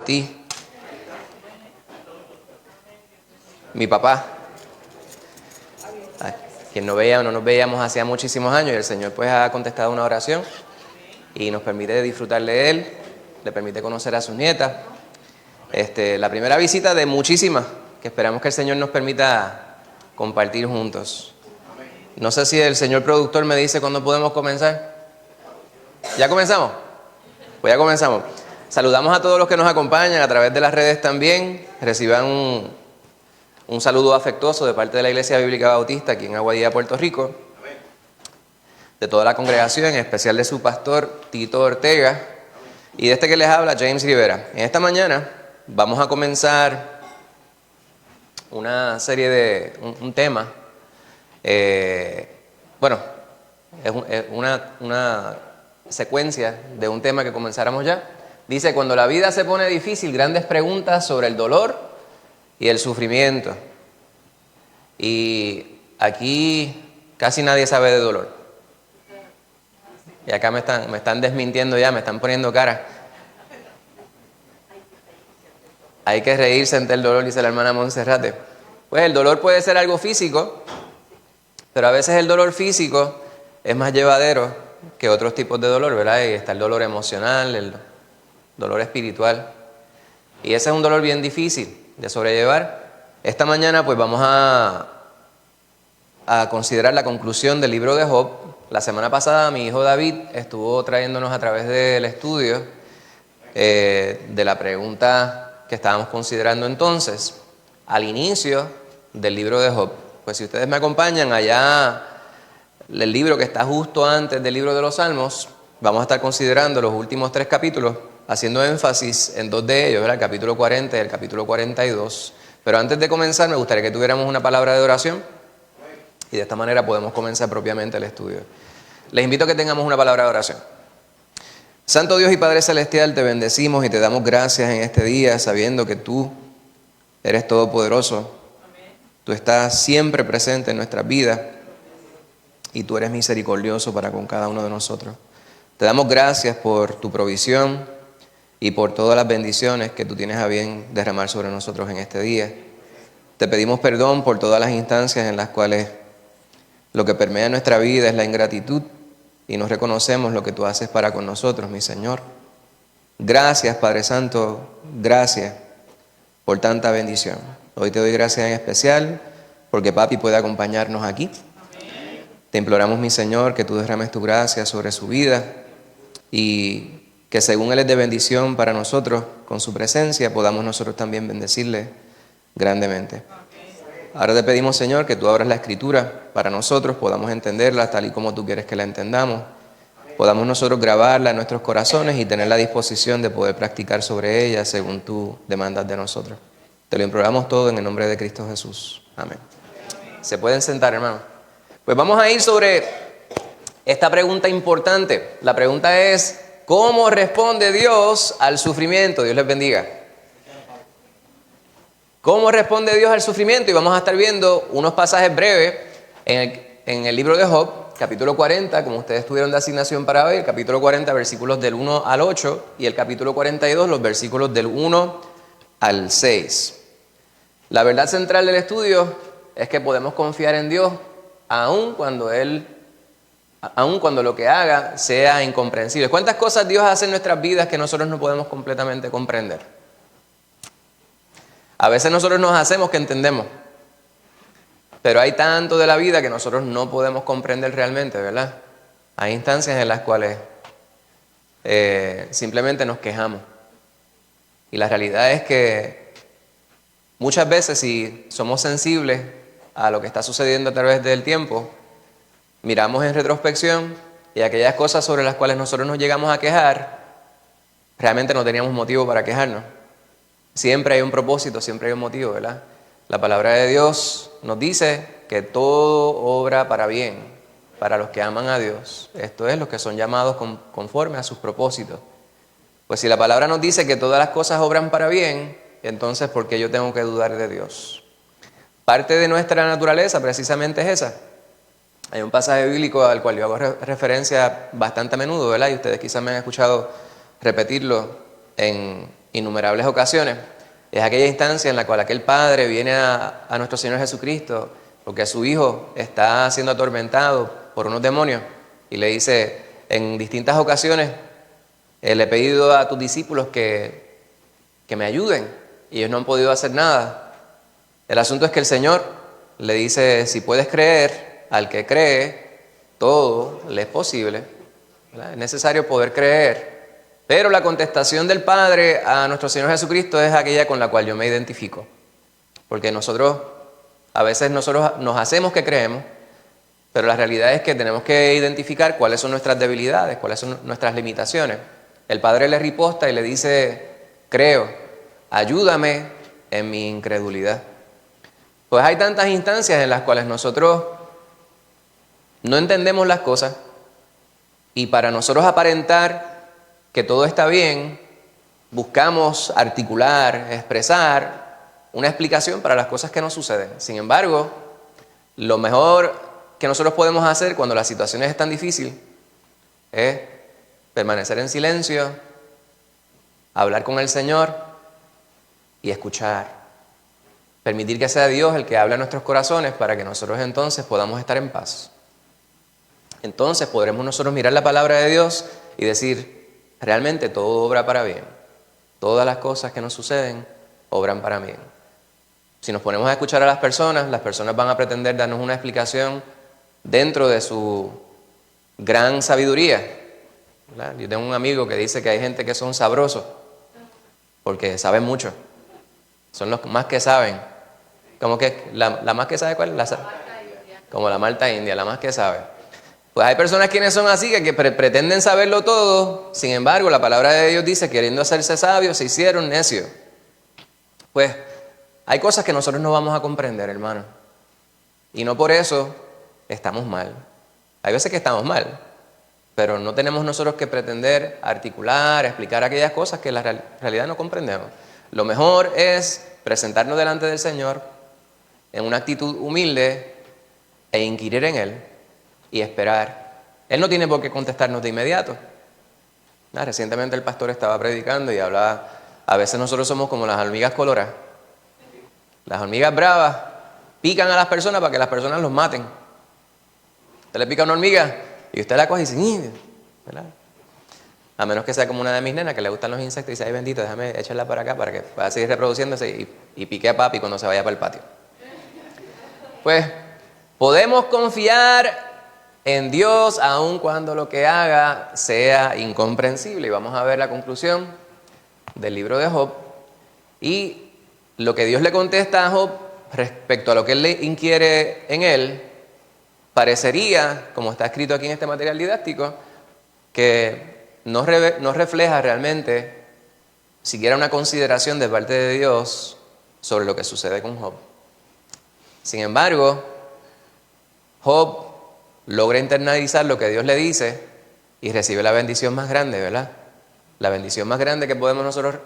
ti. Mi papá, a quien no nos veíamos hacía muchísimos años, y el Señor pues ha contestado una oración y nos permite disfrutar de él, le permite conocer a sus nietas. La primera visita de muchísimas que esperamos que el Señor nos permita compartir juntos. No sé si el señor productor me dice cuándo podemos comenzar. ¿Ya comenzamos? Pues ya comenzamos. Saludamos a todos los que nos acompañan a través de las redes también. Reciban un saludo afectuoso de parte de la Iglesia Bíblica Bautista aquí en Aguadilla, Puerto Rico. De toda la congregación, en especial de su pastor Tito Ortega. Y de este que les habla, James Rivera. En esta mañana vamos a comenzar una serie de un tema. Es una secuencia de un tema que comenzáramos ya. Dice: cuando la vida se pone difícil, grandes preguntas sobre el dolor y el sufrimiento. Y aquí casi nadie sabe de dolor. Y acá me están desmintiendo ya, me están poniendo cara. Hay que reírse ante el dolor, dice la hermana Monserrate. Pues el dolor puede ser algo físico, pero a veces el dolor físico es más llevadero que otros tipos de dolor, ¿verdad? Y está el dolor emocional, el dolor espiritual. Y ese es un dolor bien difícil de sobrellevar. Esta mañana pues vamos a considerar la conclusión del libro de Job. La semana pasada mi hijo David estuvo trayéndonos a través del estudio de la pregunta que estábamos considerando entonces al inicio del libro de Job. Pues si ustedes me acompañan allá, el libro que está justo antes del libro de los Salmos, vamos a estar considerando los últimos 3 capítulos, haciendo énfasis en 2 de ellos, ¿verdad? El capítulo 40 y el capítulo 42. Pero antes de comenzar me gustaría que tuviéramos una palabra de oración y de esta manera podemos comenzar propiamente el estudio. Les invito a que tengamos una palabra de oración. Santo Dios y Padre Celestial, te bendecimos y te damos gracias en este día, sabiendo que tú eres todopoderoso. Tú estás siempre presente en nuestras vidas y tú eres misericordioso para con cada uno de nosotros. Te damos gracias por tu provisión y por todas las bendiciones que tú tienes a bien derramar sobre nosotros en este día. Te pedimos perdón por todas las instancias en las cuales lo que permea nuestra vida es la ingratitud y no reconocemos lo que tú haces para con nosotros, mi Señor. Gracias, Padre Santo, gracias por tanta bendición. Hoy te doy gracias en especial porque papi puede acompañarnos aquí. Te imploramos, mi Señor, que tú derrames tu gracia sobre su vida y que según Él es de bendición para nosotros, con su presencia, podamos nosotros también bendecirle grandemente. Ahora te pedimos, Señor, que tú abras la Escritura para nosotros, podamos entenderla tal y como tú quieres que la entendamos. Podamos nosotros grabarla en nuestros corazones y tener la disposición de poder practicar sobre ella según tú demandas de nosotros. Te lo imploramos todo en el nombre de Cristo Jesús. Amén. Se pueden sentar, hermanos. Pues vamos a ir sobre esta pregunta importante. La pregunta es: ¿cómo responde Dios al sufrimiento? Dios les bendiga. ¿Cómo responde Dios al sufrimiento? Y vamos a estar viendo unos pasajes breves en el libro de Job, capítulo 40, como ustedes tuvieron de asignación para hoy, el capítulo 40, versículos del 1 al 8, y el capítulo 42, los versículos del 1 al 6. La verdad central del estudio es que podemos confiar en Dios aun cuando lo que haga sea incomprensible. ¿Cuántas cosas Dios hace en nuestras vidas que nosotros no podemos completamente comprender? A veces nosotros nos hacemos que entendemos, pero hay tanto de la vida que nosotros no podemos comprender realmente, ¿verdad? Hay instancias en las cuales simplemente nos quejamos. Y la realidad es que muchas veces, si somos sensibles a lo que está sucediendo a través del tiempo, miramos en retrospección y aquellas cosas sobre las cuales nosotros nos llegamos a quejar, realmente no teníamos motivo para quejarnos. Siempre hay un propósito, siempre hay un motivo, ¿verdad? La palabra de Dios nos dice que todo obra para bien, para los que aman a Dios. Esto es, los que son llamados conforme a sus propósitos. Pues si la palabra nos dice que todas las cosas obran para bien, entonces ¿por qué yo tengo que dudar de Dios? Parte de nuestra naturaleza precisamente es esa. Hay un pasaje bíblico al cual yo hago referencia bastante a menudo, ¿verdad? Y ustedes quizás me han escuchado repetirlo en innumerables ocasiones. Es aquella instancia en la cual aquel padre viene a nuestro Señor Jesucristo porque su hijo está siendo atormentado por unos demonios y le dice, en distintas ocasiones, le he pedido a tus discípulos que me ayuden y ellos no han podido hacer nada. El asunto es que el Señor le dice, si puedes creer, al que cree, todo le es posible, ¿verdad? Es necesario poder creer. Pero la contestación del Padre a nuestro Señor Jesucristo es aquella con la cual yo me identifico. Porque a veces nosotros nos hacemos que creemos, pero la realidad es que tenemos que identificar cuáles son nuestras debilidades, cuáles son nuestras limitaciones. El Padre le riposta y le dice, creo, ayúdame en mi incredulidad. Pues hay tantas instancias en las cuales nosotros no entendemos las cosas y para nosotros aparentar que todo está bien, buscamos articular, expresar una explicación para las cosas que nos suceden. Sin embargo, lo mejor que nosotros podemos hacer cuando las situaciones están difíciles es permanecer en silencio, hablar con el Señor y escuchar. Permitir que sea Dios el que hable a nuestros corazones para que nosotros entonces podamos estar en paz. Entonces podremos nosotros mirar la palabra de Dios y decir, realmente todo obra para bien. Todas las cosas que nos suceden obran para bien. Si nos ponemos a escuchar a las personas van a pretender darnos una explicación dentro de su gran sabiduría, ¿verdad? Yo tengo un amigo que dice que hay gente que son sabrosos porque saben mucho. Son los más que saben. Como que la más que sabe, ¿cuál? Como la Malta India, la más que sabe. Pues hay personas quienes son así, que pretenden saberlo todo, sin embargo, la palabra de Dios dice, queriendo hacerse sabios, se hicieron necios. Pues hay cosas que nosotros no vamos a comprender, hermano. Y no por eso estamos mal. Hay veces que estamos mal, pero no tenemos nosotros que pretender articular, explicar aquellas cosas que en la realidad no comprendemos. Lo mejor es presentarnos delante del Señor en una actitud humilde e inquirir en Él y esperar. Él no tiene por qué contestarnos de inmediato. Recientemente el pastor estaba predicando y hablaba, a veces nosotros somos como las hormigas coloradas. Las hormigas bravas pican a las personas para que las personas los maten. Usted le pica a una hormiga y usted la coge y dice, ¿verdad? A menos que sea como una de mis nenas que le gustan los insectos y dice, ay bendito, déjame echarla para acá para que pueda seguir reproduciéndose y pique a papi cuando se vaya para el patio. Pues podemos confiar en Dios aun cuando lo que haga sea incomprensible. Y vamos a ver la conclusión del libro de Job. Y lo que Dios le contesta a Job respecto a lo que él le inquiere en él, parecería, como está escrito aquí en este material didáctico, que no refleja realmente siquiera una consideración de parte de Dios sobre lo que sucede con Job. Sin embargo, Job logra internalizar lo que Dios le dice y recibe la bendición más grande, ¿verdad? La bendición más grande que podemos nosotros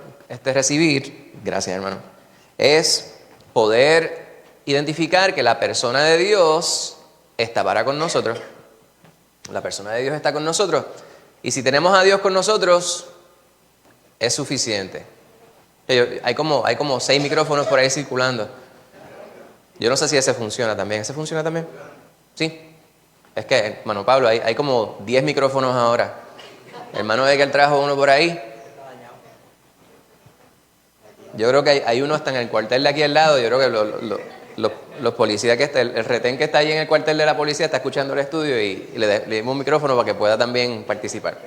recibir, gracias hermano, es poder identificar que la persona de Dios está para con nosotros. La persona de Dios está con nosotros. Y si tenemos a Dios con nosotros, es suficiente. Hay como 6 micrófonos por ahí circulando. Yo no sé si ese funciona también. ¿Ese funciona también? Sí. Es que, hermano Pablo, hay como 10 micrófonos ahora. El hermano de que él trajo uno por ahí. Yo creo que hay uno hasta en el cuartel de aquí al lado. Yo creo que los policías que está, el retén que está ahí en el cuartel de la policía está escuchando el estudio y le dimos un micrófono para que pueda también participar.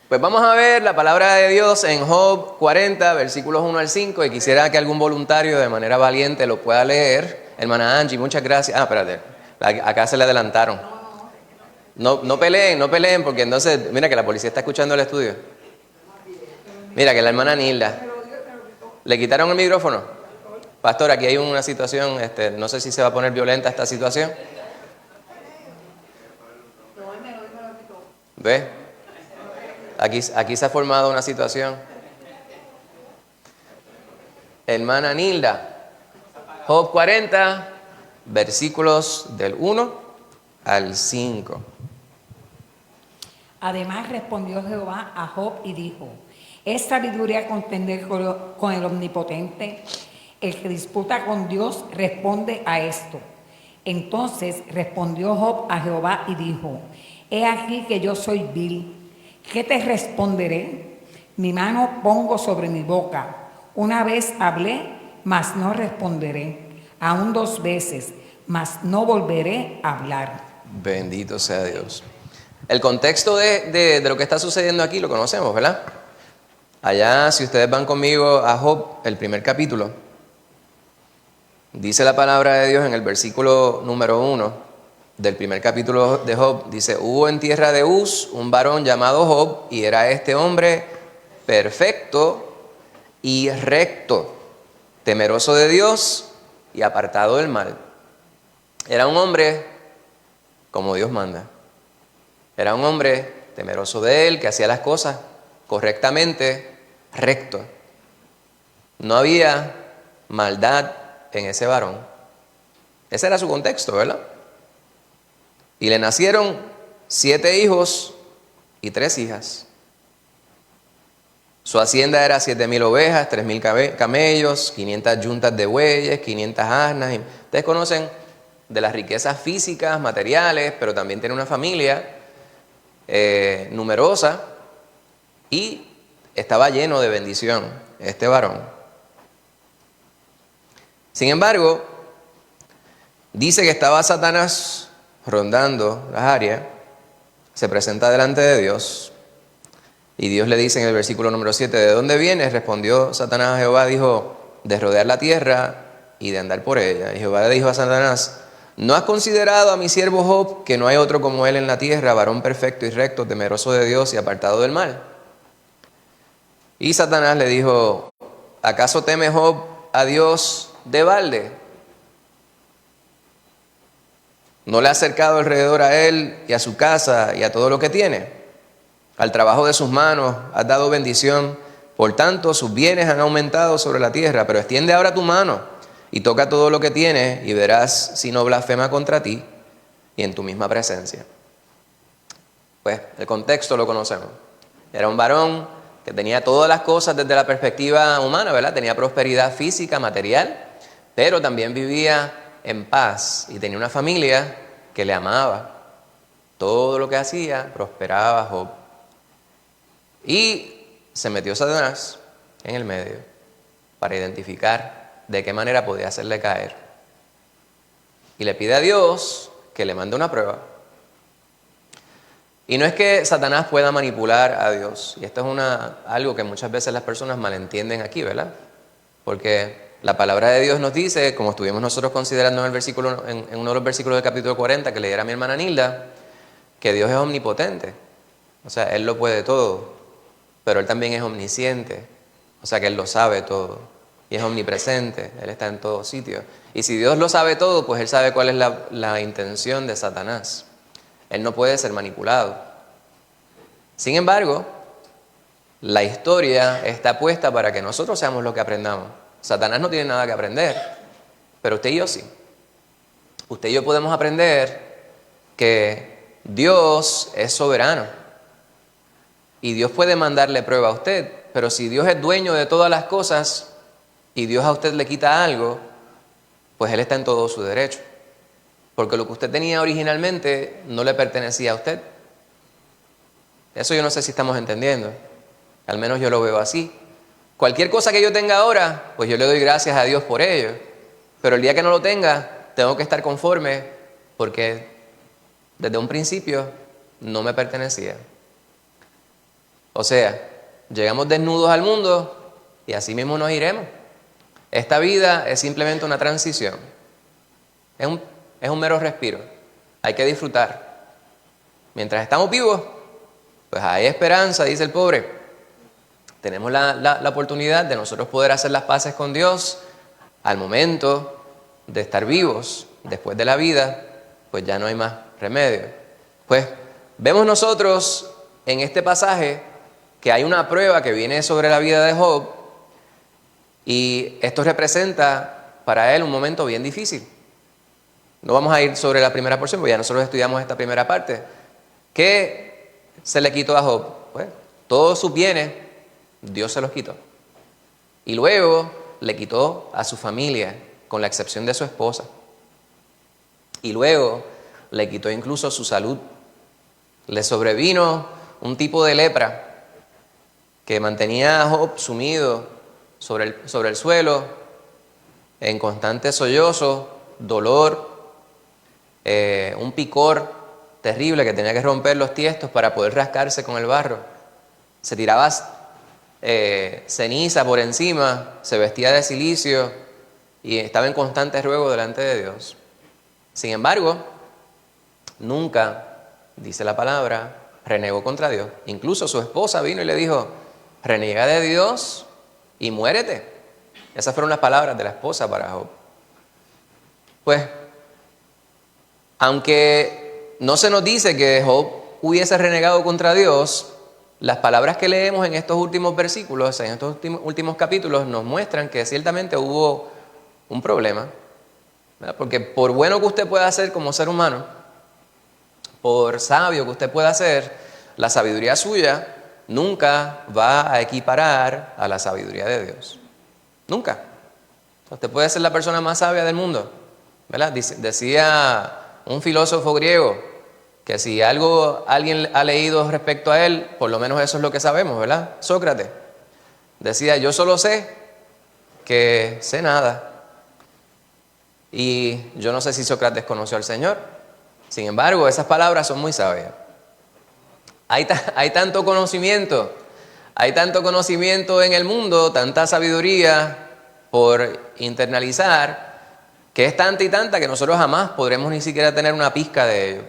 Pues vamos a ver la palabra de Dios en Job 40, versículos 1 al 5, y quisiera que algún voluntario de manera valiente lo pueda leer. Hermana Angie, muchas gracias. Espérate, acá se le adelantaron. No peleen, porque entonces, mira que la policía está escuchando el estudio. Mira que la hermana Nilda. ¿Le quitaron el micrófono? Pastor, aquí hay una situación, no sé si se va a poner violenta esta situación. ¿Ve? Aquí se ha formado una situación. Hermana Nilda, Job 40, versículos del 1 al 5. Además respondió Jehová a Job y dijo: ¿Es sabiduría contender con el Omnipotente? El que disputa con Dios responde a esto. Entonces respondió Job a Jehová y dijo: He aquí que yo soy vil. ¿Qué te responderé? Mi mano pongo sobre mi boca. Una vez hablé, mas no responderé. Aún 2 veces, mas no volveré a hablar. Bendito sea Dios. El contexto de lo que está sucediendo aquí lo conocemos, ¿verdad? Allá, si ustedes van conmigo a Job, el primer capítulo, dice la palabra de Dios en el versículo número 1 del primer capítulo de Job, dice: hubo en tierra de Uz un varón llamado Job, y era este hombre perfecto y recto, temeroso de Dios y apartado del mal. Era un hombre como Dios manda. Era un hombre temeroso de Él, que hacía las cosas correctamente, recto. No había maldad en ese varón. Ese era su contexto, ¿verdad? Y le nacieron 7 hijos y 3 hijas. Su hacienda era 7,000 ovejas, 3,000 camellos, 500 yuntas de bueyes, 500 asnas. Ustedes conocen de las riquezas físicas, materiales, pero también tiene una familia numerosa, y estaba lleno de bendición este varón. Sin embargo, dice que estaba Satanás rondando las áreas, se presenta delante de Dios, y Dios le dice en el versículo número 7: ¿de dónde vienes? Respondió Satanás a Jehová, dijo: de rodear la tierra y de andar por ella. Y Jehová le dijo a Satanás: ¿no has considerado a mi siervo Job, que no hay otro como él en la tierra, varón perfecto y recto, temeroso de Dios y apartado del mal? Y Satanás le dijo: ¿acaso teme Job a Dios de balde? ¿No le ha acercado alrededor a él y a su casa y a todo lo que tiene? Al trabajo de sus manos has dado bendición, por tanto sus bienes han aumentado sobre la tierra. Pero extiende ahora tu mano y toca todo lo que tiene, y verás si no blasfema contra ti y en tu misma presencia. Pues el contexto lo conocemos. Era un varón que tenía todas las cosas desde la perspectiva humana, ¿verdad? Tenía prosperidad física, material, pero también vivía en paz y tenía una familia que le amaba. Todo lo que hacía prosperaba Job. Y se metió Satanás en el medio para identificar de qué manera podía hacerle caer. Y le pide a Dios que le mande una prueba. Y no es que Satanás pueda manipular a Dios. Y esto es algo que muchas veces las personas malentienden aquí, ¿verdad? Porque la palabra de Dios nos dice, como estuvimos nosotros considerando en uno de los versículos del capítulo 40 que leyera mi hermana Nilda, que Dios es omnipotente. O sea, Él lo puede todo. Pero Él también es omnisciente. O sea que Él lo sabe todo. Y es omnipresente. Él está en todo sitio. Y si Dios lo sabe todo, pues Él sabe cuál es la intención de Satanás. Él no puede ser manipulado. Sin embargo, la historia está puesta para que nosotros seamos los que aprendamos. Satanás no tiene nada que aprender, pero usted y yo sí. Usted y yo podemos aprender que Dios es soberano. Y Dios puede mandarle prueba a usted, pero si Dios es dueño de todas las cosas y Dios a usted le quita algo, pues Él está en todo su derecho. Porque lo que usted tenía originalmente no le pertenecía a usted. Eso yo no sé si estamos entendiendo. Al menos yo lo veo así. Cualquier cosa que yo tenga ahora, pues yo le doy gracias a Dios por ello. Pero el día que no lo tenga, tengo que estar conforme, porque desde un principio no me pertenecía. O sea, llegamos desnudos al mundo y así mismo nos iremos. Esta vida es simplemente una transición. Es un mero respiro. Hay que disfrutar. Mientras estamos vivos, pues hay esperanza, dice el pobre. Tenemos la oportunidad de nosotros poder hacer las paces con Dios al momento de estar vivos. Después de la vida, pues ya no hay más remedio. Pues vemos nosotros en este pasaje que hay una prueba que viene sobre la vida de Job, y esto representa para él un momento bien difícil. No vamos a ir sobre la primera porción, porque ya nosotros estudiamos esta primera parte. ¿Qué se le quitó a Job? Pues todos sus bienes Dios se los quitó. Y luego le quitó a su familia, con la excepción de su esposa. Y luego le quitó incluso su salud. Le sobrevino un tipo de lepra que mantenía a Job sumido sobre el suelo, en constante sollozo, dolor, un picor terrible que tenía que romper los tiestos para poder rascarse con el barro. Se tiraba ceniza por encima, se vestía de cilicio y estaba en constante ruego delante de Dios. Sin embargo, nunca, dice la palabra, renegó contra Dios. Incluso su esposa vino y le dijo: reniega de Dios y muérete. Esas fueron las palabras de la esposa para Job. Pues, aunque no se nos dice que Job hubiese renegado contra Dios, las palabras que leemos en estos últimos versículos, en estos últimos capítulos, nos muestran que ciertamente hubo un problema, ¿verdad? Porque por bueno que usted pueda ser como ser humano, por sabio que usted pueda ser, la sabiduría suya nunca va a equiparar a la sabiduría de Dios. Nunca. Usted puede ser la persona más sabia del mundo, ¿verdad? Decía un filósofo griego que si alguien ha leído respecto a él, por lo menos eso es lo que sabemos, ¿verdad? Sócrates decía: yo solo sé que sé nada. Y yo no sé si Sócrates conoció al Señor. Sin embargo, esas palabras son muy sabias. Hay tanto conocimiento en el mundo, tanta sabiduría por internalizar, que es tanta y tanta que nosotros jamás podremos ni siquiera tener una pizca de ello.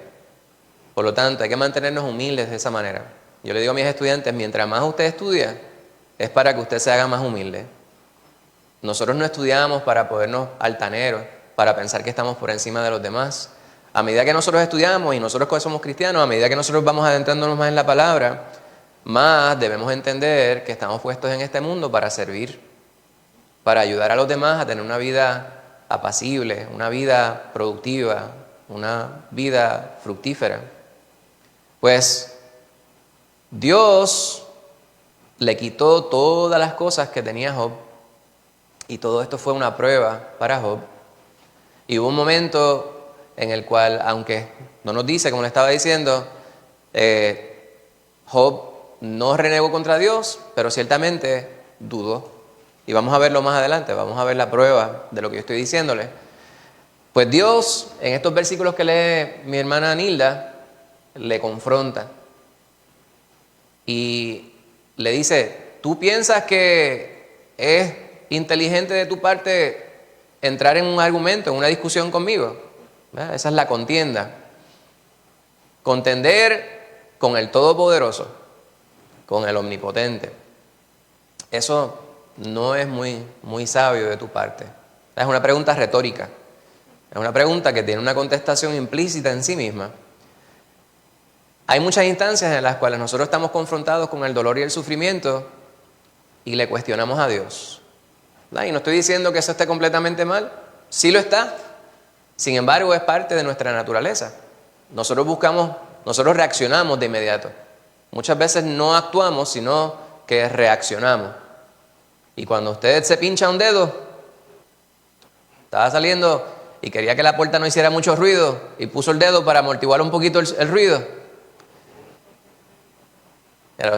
Por lo tanto, hay que mantenernos humildes de esa manera. Yo le digo a mis estudiantes: mientras más usted estudia, es para que usted se haga más humilde. Nosotros no estudiamos para podernos altaneros, para pensar que estamos por encima de los demás. A medida que nosotros estudiamos, y nosotros que somos cristianos, a medida que nosotros vamos adentrándonos más en la palabra, más debemos entender que estamos puestos en este mundo para servir, para ayudar a los demás a tener una vida apacible, una vida productiva, una vida fructífera. Pues Dios le quitó todas las cosas que tenía Job, y todo esto fue una prueba para Job. Y hubo un momento en el cual, aunque no nos dice, como le estaba diciendo, Job no renegó contra Dios, pero ciertamente dudó. Y vamos a verlo más adelante, vamos a ver la prueba de lo que yo estoy diciéndole. Pues Dios, en estos versículos que lee mi hermana Nilda, le confronta y le dice: ¿tú piensas que es inteligente de tu parte entrar en un argumento, en una discusión conmigo? ¿Verdad? Esa es la contienda. Contender con el Todopoderoso, con el Omnipotente. Eso no es muy sabio de tu parte. Es una pregunta retórica. Es una pregunta que tiene una contestación implícita en sí misma. Hay muchas instancias en las cuales nosotros estamos confrontados con el dolor y el sufrimiento y le cuestionamos a Dios. ¿Verdad? Y no estoy diciendo que eso esté completamente mal. Sí lo está. Sin embargo, es parte de nuestra naturaleza. Nosotros reaccionamos de inmediato. Muchas veces no actuamos, sino que reaccionamos. Y cuando usted se pincha un dedo, estaba saliendo y quería que la puerta no hiciera mucho ruido y puso el dedo para amortiguar un poquito el ruido.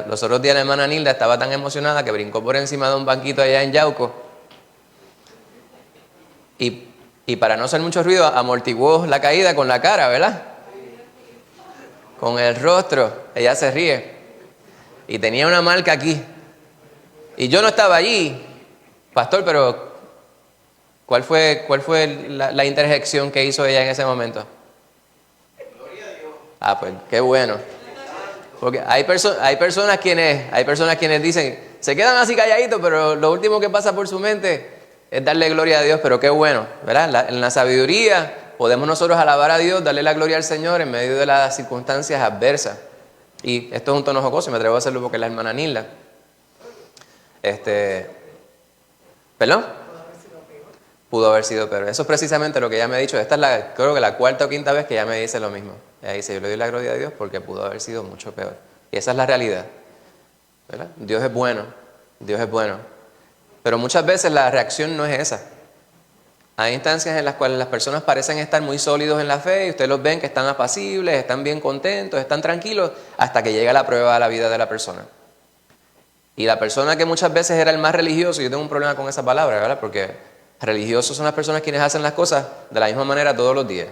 Los otros días la hermana Nilda estaba tan emocionada que brincó por encima de un banquito allá en Yauco y para no hacer mucho ruido amortiguó la caída con la cara, ¿verdad? Con el rostro. Ella se ríe y tenía una marca aquí y yo no estaba allí, pastor, pero ¿cuál fue la interjección que hizo ella en ese momento? Gloria a Dios. Ah, pues qué bueno. Porque hay personas quienes dicen, se quedan así calladitos, pero lo último que pasa por su mente es darle gloria a Dios. Pero qué bueno, ¿verdad? En la sabiduría podemos nosotros alabar a Dios, darle la gloria al Señor en medio de las circunstancias adversas. Y esto es un tono jocoso, y me atrevo a hacerlo porque es la hermana Nilda. ¿Perdón? Pudo haber sido peor. Eso es precisamente lo que ella me ha dicho. Esta es creo que la cuarta o quinta vez que ella me dice lo mismo. Ella dice: yo le doy la gloria a Dios porque pudo haber sido mucho peor. Y esa es la realidad, ¿verdad? Dios es bueno. Dios es bueno. Pero muchas veces la reacción no es esa. Hay instancias en las cuales las personas parecen estar muy sólidos en la fe y ustedes los ven que están apacibles, están bien contentos, están tranquilos, hasta que llega la prueba a la vida de la persona. Y la persona que muchas veces era el más religioso, yo tengo un problema con esa palabra, ¿verdad? Porque religiosos son las personas quienes hacen las cosas de la misma manera todos los días.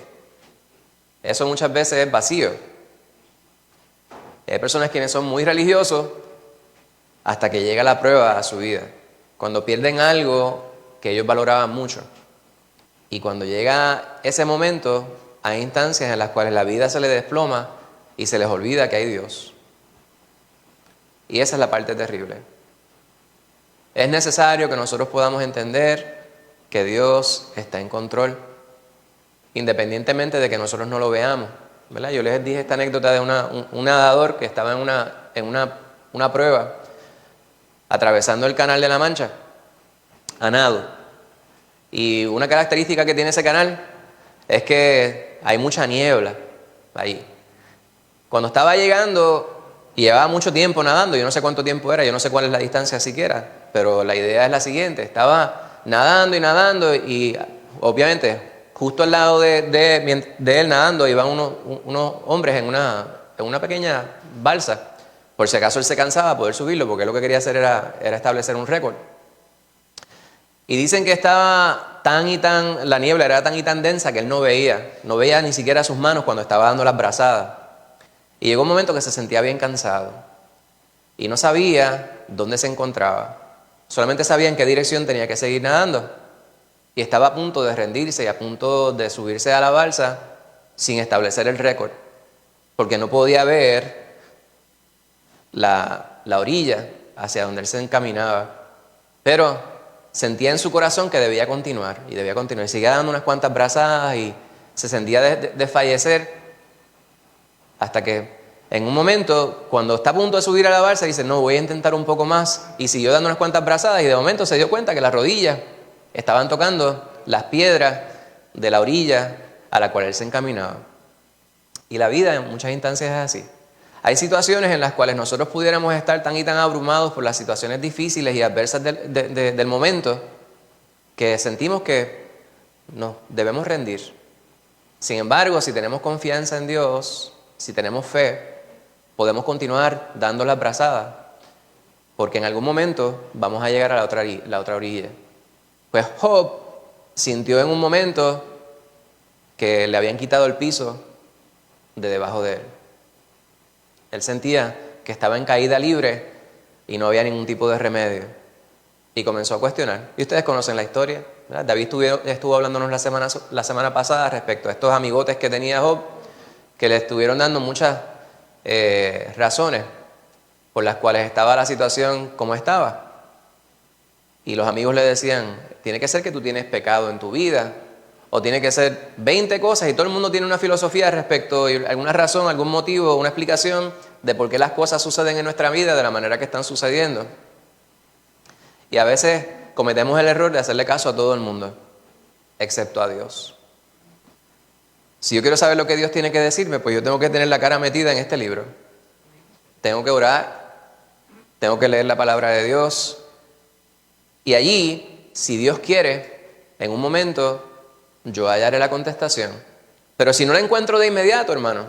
Eso muchas veces es vacío. Hay personas quienes son muy religiosos hasta que llega la prueba a su vida. Cuando pierden algo que ellos valoraban mucho. Y cuando llega ese momento, hay instancias en las cuales la vida se les desploma y se les olvida que hay Dios. Y esa es la parte terrible. Es necesario que nosotros podamos entender que Dios está en control, independientemente de que nosotros no lo veamos, ¿verdad? Yo les dije esta anécdota de un nadador que estaba en una prueba, atravesando el Canal de la Mancha, a nado. Y una característica que tiene ese canal es que hay mucha niebla ahí. Cuando estaba llegando, y llevaba mucho tiempo nadando, yo no sé cuánto tiempo era, yo no sé cuál es la distancia siquiera, pero la idea es la siguiente: estaba nadando y obviamente justo al lado de él nadando iban unos hombres en una pequeña balsa, por si acaso él se cansaba poder subirlo, porque lo que quería hacer era establecer un récord. Y dicen que estaba la niebla era tan y tan densa que él no veía ni siquiera sus manos cuando estaba dando las brazadas. Y llegó un momento que se sentía bien cansado y no sabía dónde se encontraba. Solamente sabía en qué dirección tenía que seguir nadando. Y estaba a punto de rendirse y a punto de subirse a la balsa sin establecer el récord, porque no podía ver la orilla hacia donde él se encaminaba. Pero sentía en su corazón que debía continuar. Y seguía dando unas cuantas brazadas y se sentía desfallecer, hasta que en un momento, cuando está a punto de subir a la balsa, dice: no, voy a intentar un poco más. Y siguió dando unas cuantas brazadas y de momento se dio cuenta que las rodillas estaban tocando las piedras de la orilla a la cual él se encaminaba. Y la vida en muchas instancias es así. Hay situaciones en las cuales nosotros pudiéramos estar tan y tan abrumados por las situaciones difíciles y adversas del momento, que sentimos que nos debemos rendir. Sin embargo, si tenemos confianza en Dios, si tenemos fe, podemos continuar dando las brazadas, porque en algún momento vamos a llegar a la otra orilla. Pues Job sintió en un momento que le habían quitado el piso de debajo de él. Él sentía que estaba en caída libre y no había ningún tipo de remedio. Y comenzó a cuestionar. Y ustedes conocen la historia, ¿verdad? David estuvo hablándonos la semana pasada respecto a estos amigotes que tenía Job, que le estuvieron dando muchas razones por las cuales estaba la situación como estaba. Y los amigos le decían: tiene que ser que tú tienes pecado en tu vida, o tiene que ser 20 cosas, y todo el mundo tiene una filosofía respecto a alguna razón, algún motivo, una explicación de por qué las cosas suceden en nuestra vida de la manera que están sucediendo. Y a veces cometemos el error de hacerle caso a todo el mundo, excepto a Dios. Si yo quiero saber lo que Dios tiene que decirme, pues yo tengo que tener la cara metida en este libro. Tengo que orar, tengo que leer la palabra de Dios. Y allí, si Dios quiere, en un momento yo hallaré la contestación. Pero si no la encuentro de inmediato, hermano,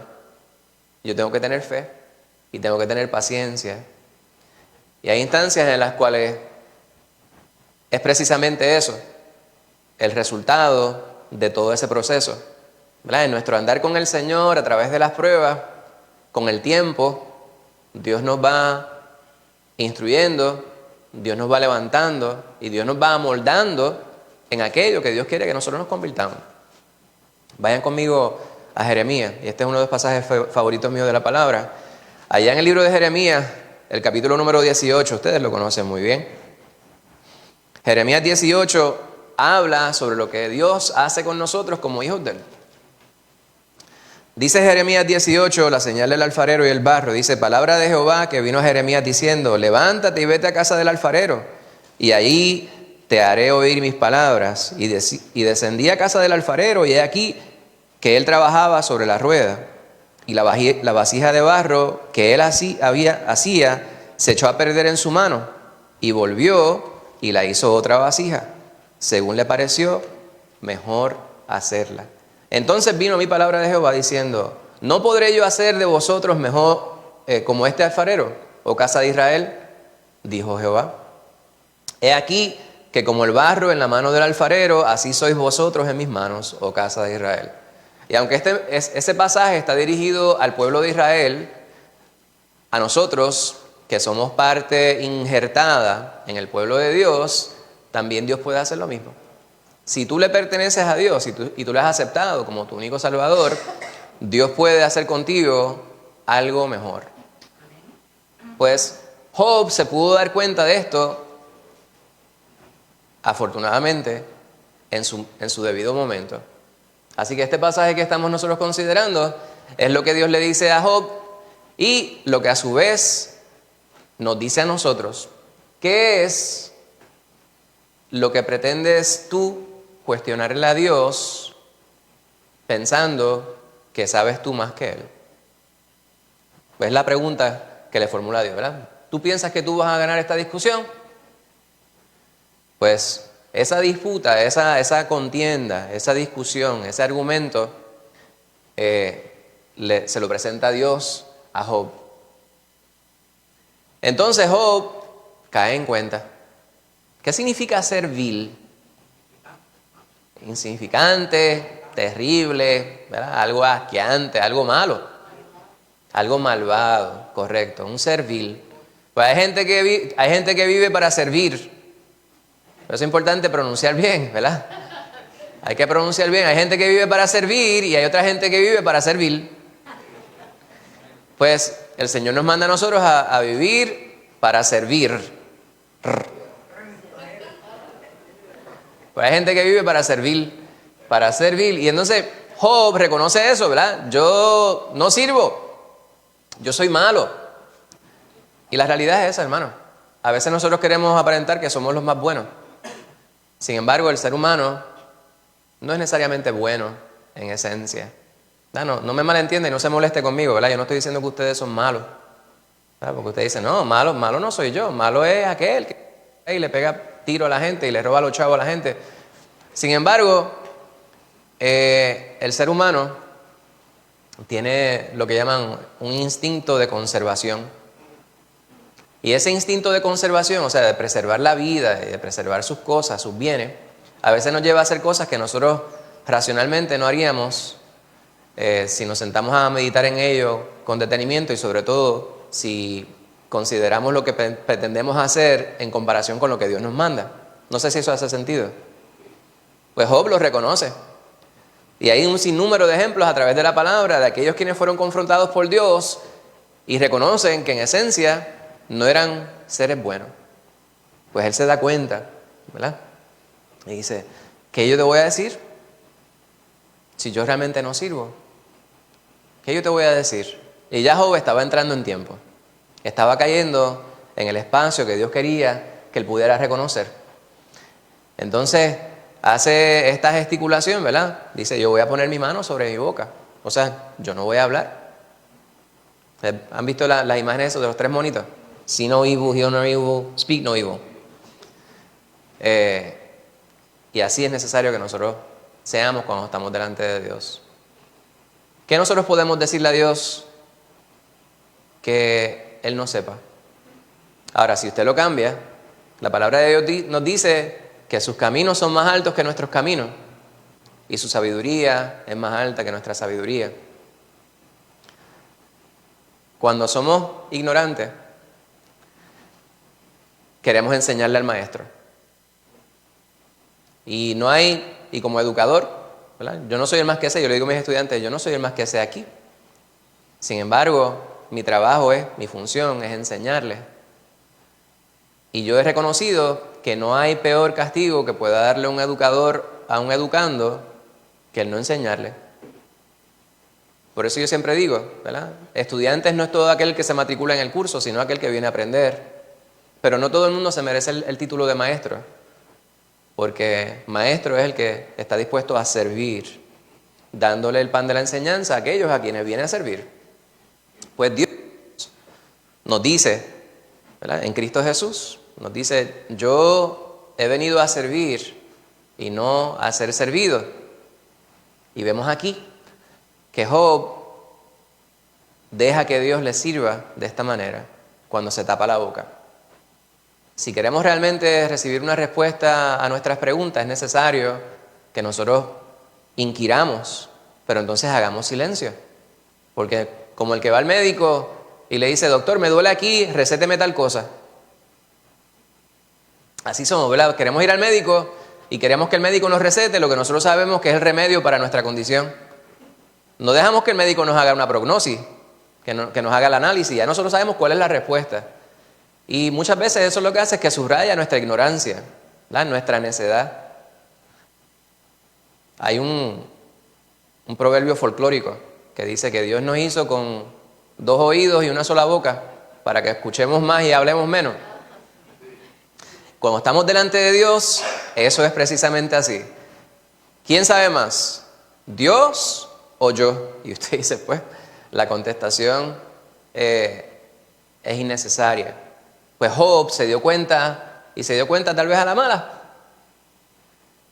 yo tengo que tener fe y tengo que tener paciencia. Y hay instancias en las cuales es precisamente eso, el resultado de todo ese proceso, ¿verdad? En nuestro andar con el Señor, a través de las pruebas, con el tiempo, Dios nos va instruyendo, Dios nos va levantando y Dios nos va amoldando en aquello que Dios quiere que nosotros nos convirtamos. Vayan conmigo a Jeremías, y este es uno de los pasajes favoritos míos de la palabra. Allá en el libro de Jeremías, el capítulo número 18, ustedes lo conocen muy bien. Jeremías 18 habla sobre lo que Dios hace con nosotros como hijos de Él. Dice Jeremías 18, la señal del alfarero y el barro, dice: palabra de Jehová que vino a Jeremías diciendo: levántate y vete a casa del alfarero, y ahí te haré oír mis palabras. Y descendí a casa del alfarero, y he aquí que él trabajaba sobre la rueda, y la vasija de barro que él hacía se echó a perder en su mano, Y volvió y la hizo otra vasija, según le pareció mejor hacerla. Entonces vino mi palabra de Jehová diciendo: ¿no podré yo hacer de vosotros mejor como este alfarero, oh casa de Israel? Dijo Jehová. He aquí que como el barro en la mano del alfarero, así sois vosotros en mis manos, oh casa de Israel. Y aunque ese pasaje está dirigido al pueblo de Israel, a nosotros, que somos parte injertada en el pueblo de Dios, también Dios puede hacer lo mismo. Si tú le perteneces a Dios y tú le has aceptado como tu único Salvador, Dios puede hacer contigo algo mejor. Pues Job se pudo dar cuenta de esto, afortunadamente, en su debido momento. Así que este pasaje que estamos nosotros considerando es lo que Dios le dice a Job y lo que a su vez nos dice a nosotros. ¿Qué es lo que pretendes tú cuestionarle a Dios pensando que sabes tú más que Él? Pues es la pregunta que le formula a Dios, ¿verdad? ¿Tú piensas que tú vas a ganar esta discusión? Pues esa disputa, esa contienda, esa discusión, ese argumento, se lo presenta a Dios a Job. Entonces Job cae en cuenta. ¿Qué significa ser vil? Insignificante, terrible, ¿verdad? Algo asqueante, algo malo, algo malvado, correcto, un ser vil. Pues hay gente que vive para servir. Pero es importante pronunciar bien, ¿verdad? Hay que pronunciar bien. Hay gente que vive para servir y hay otra gente que vive para servir. Pues el Señor nos manda a nosotros a vivir para servir. Pues hay gente que vive para servir. Y entonces Job reconoce eso, ¿verdad? Yo no sirvo. Yo soy malo. Y la realidad es esa, hermano. A veces nosotros queremos aparentar que somos los más buenos. Sin embargo, el ser humano no es necesariamente bueno en esencia. No me malentiende y no se moleste conmigo, ¿verdad? Yo no estoy diciendo que ustedes son malos, ¿verdad? Porque usted dice, no, malo no soy yo, malo es aquel que le pega tiro a la gente y le roba los chavos a la gente. Sin embargo, el ser humano tiene lo que llaman un instinto de conservación. Y ese instinto de conservación, o sea, de preservar la vida y de preservar sus cosas, sus bienes, a veces nos lleva a hacer cosas que nosotros racionalmente no haríamos si nos sentamos a meditar en ello con detenimiento y sobre todo si consideramos lo que pretendemos hacer en comparación con lo que Dios nos manda. No sé si eso hace sentido. Pues Job lo reconoce. Y hay un sinnúmero de ejemplos a través de la palabra de aquellos quienes fueron confrontados por Dios y reconocen que en esencia no eran seres buenos. Pues él se da cuenta, ¿verdad? Y dice, ¿qué yo te voy a decir si yo realmente no sirvo? ¿Qué yo te voy a decir? Y ya Job estaba entrando en tiempo. Estaba cayendo en el espacio que Dios quería que él pudiera reconocer. Entonces hace esta gesticulación, ¿verdad? Dice, yo voy a poner mi mano sobre mi boca. O sea, yo no voy a hablar. ¿Han visto las imágenes de los tres monitos? See no evil, hear no evil, speak no evil. Y así es necesario que nosotros seamos cuando estamos delante de Dios. ¿Qué nosotros podemos decirle a Dios que Él no sepa? Ahora, si usted lo cambia, la palabra de Dios nos dice que sus caminos son más altos que nuestros caminos y su sabiduría es más alta que nuestra sabiduría. Cuando somos ignorantes, queremos enseñarle al maestro. Y como educador, ¿verdad? Yo no soy el más que sé, yo le digo a mis estudiantes, yo no soy el más que sé aquí. Sin embargo, mi trabajo mi función es enseñarles. Y yo he reconocido que no hay peor castigo que pueda darle un educador a un educando que el no enseñarle. Por eso yo siempre digo, ¿verdad? Estudiantes no es todo aquel que se matricula en el curso, sino aquel que viene a aprender. Pero no todo el mundo se merece el título de maestro, porque maestro es el que está dispuesto a servir, dándole el pan de la enseñanza a aquellos a quienes viene a servir. Pues Dios nos dice, ¿verdad? En Cristo Jesús, nos dice, yo he venido a servir y no a ser servido. Y vemos aquí que Job deja que Dios le sirva de esta manera cuando se tapa la boca. Si queremos realmente recibir una respuesta a nuestras preguntas, es necesario que nosotros inquiramos, pero entonces hagamos silencio. Porque como el que va al médico y le dice, doctor, me duele aquí, recéteme tal cosa. Así somos, ¿verdad? Queremos ir al médico y queremos que el médico nos recete lo que nosotros sabemos que es el remedio para nuestra condición. No dejamos que el médico nos haga una prognosis, que nos haga el análisis, ya nosotros sabemos cuál es la respuesta. Y muchas veces eso lo que hace es que subraya nuestra ignorancia, ¿verdad? Nuestra necedad. Hay un proverbio folclórico que dice que Dios nos hizo con 2 oídos y una sola boca para que escuchemos más y hablemos menos. Cuando estamos delante de Dios, eso es precisamente así. ¿Quién sabe más? ¿Dios o yo? Y usted dice, pues, la contestación es innecesaria. Pues Job se dio cuenta, y se dio cuenta tal vez a la mala.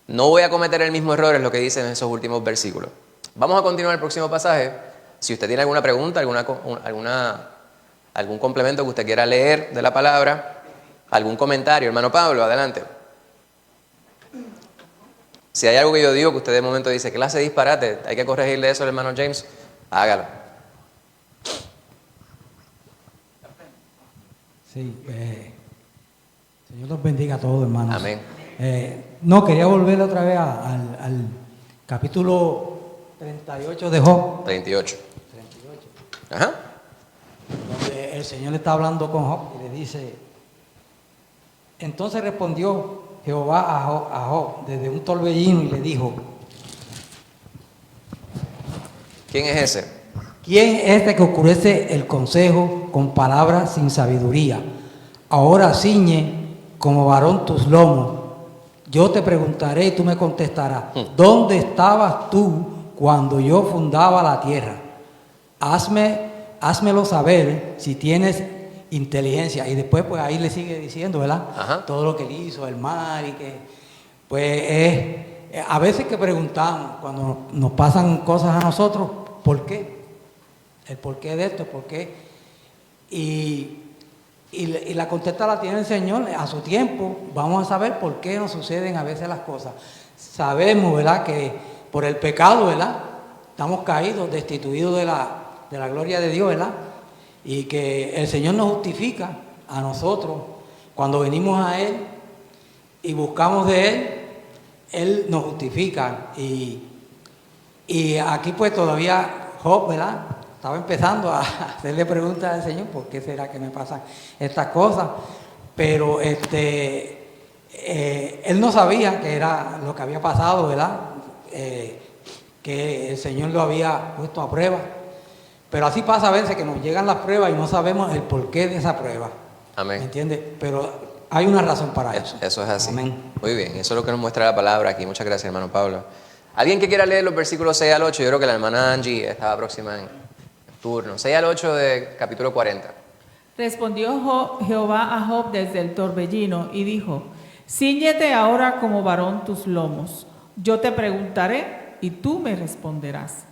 No voy a cometer el mismo error, es lo que dice en esos últimos versículos. Vamos a continuar el próximo pasaje. Si usted tiene alguna pregunta, algún complemento que usted quiera leer de la palabra, algún comentario, hermano Pablo, adelante. Si hay algo que yo digo que usted de momento dice, clase de disparate, hay que corregirle eso al hermano James, hágalo. Sí, Señor los bendiga a todos, hermanos. Amén. No, quería volver otra vez al capítulo 38 de Job. 38. Ajá. Donde el Señor le está hablando con Job y le dice, entonces respondió Jehová a Job desde un torbellino y le dijo, ¿Quién es ese? ¿quién es este que oscurece el consejo con palabras sin sabiduría? Ahora ciñe como varón tus lomos. Yo te preguntaré y tú me contestarás, ¿dónde estabas tú cuando yo fundaba la tierra? Házmelo saber si tienes inteligencia. Y después pues ahí le sigue diciendo, ¿verdad? Ajá. Todo lo que él hizo, el mar y que pues a veces que preguntamos cuando nos pasan cosas a nosotros, ¿por qué? El porqué de esto, ¿por qué? Y la contesta la tiene el Señor a su tiempo. Vamos a saber por qué nos suceden a veces las cosas. Sabemos, ¿verdad?, que por el pecado, ¿verdad?, estamos caídos, destituidos de la gloria de Dios, ¿verdad? Y que el Señor nos justifica a nosotros cuando venimos a Él y buscamos de Él, Él nos justifica. Y aquí pues todavía Job, ¿verdad?, estaba empezando a hacerle preguntas al Señor, ¿por qué será que me pasan estas cosas? Pero él no sabía que era lo que había pasado, ¿verdad? Que el Señor lo había puesto a prueba. Pero así pasa a veces que nos llegan las pruebas y no sabemos el porqué de esa prueba. Amén. ¿Me entiendes? Pero hay una razón para eso. Eso es así. Amén. Muy bien, eso es lo que nos muestra la palabra aquí. Muchas gracias, hermano Pablo. ¿Alguien que quiera leer los versículos 6 al 8? Yo creo que la hermana Angie estaba próxima en turno. 6 al 8 de capítulo 40. Respondió Jehová a Job desde el torbellino y dijo, cíñete ahora como varón tus lomos. Yo te preguntaré y tú me responderás.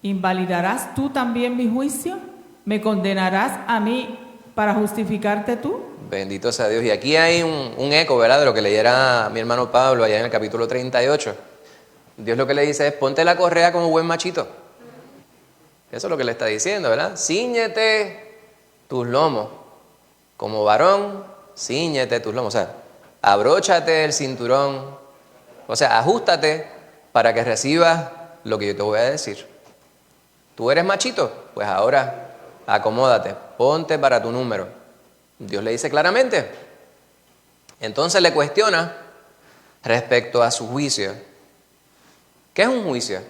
¿Invalidarás tú también mi juicio? ¿Me condenarás a mí para justificarte tú? Bendito sea Dios. Y aquí hay un eco, ¿verdad?, de lo que leyera mi hermano Pablo allá en el capítulo 38. Dios lo que le dice es, ponte la correa como buen machito. Eso es lo que le está diciendo, ¿verdad? Cíñete tus lomos. Como varón, cíñete tus lomos. O sea, abróchate el cinturón. O sea, ajústate para que recibas lo que yo te voy a decir. ¿Tú eres machito? Pues ahora acomódate, ponte para tu número. Dios le dice claramente. Entonces le cuestiona respecto a su juicio. ¿Qué es un juicio?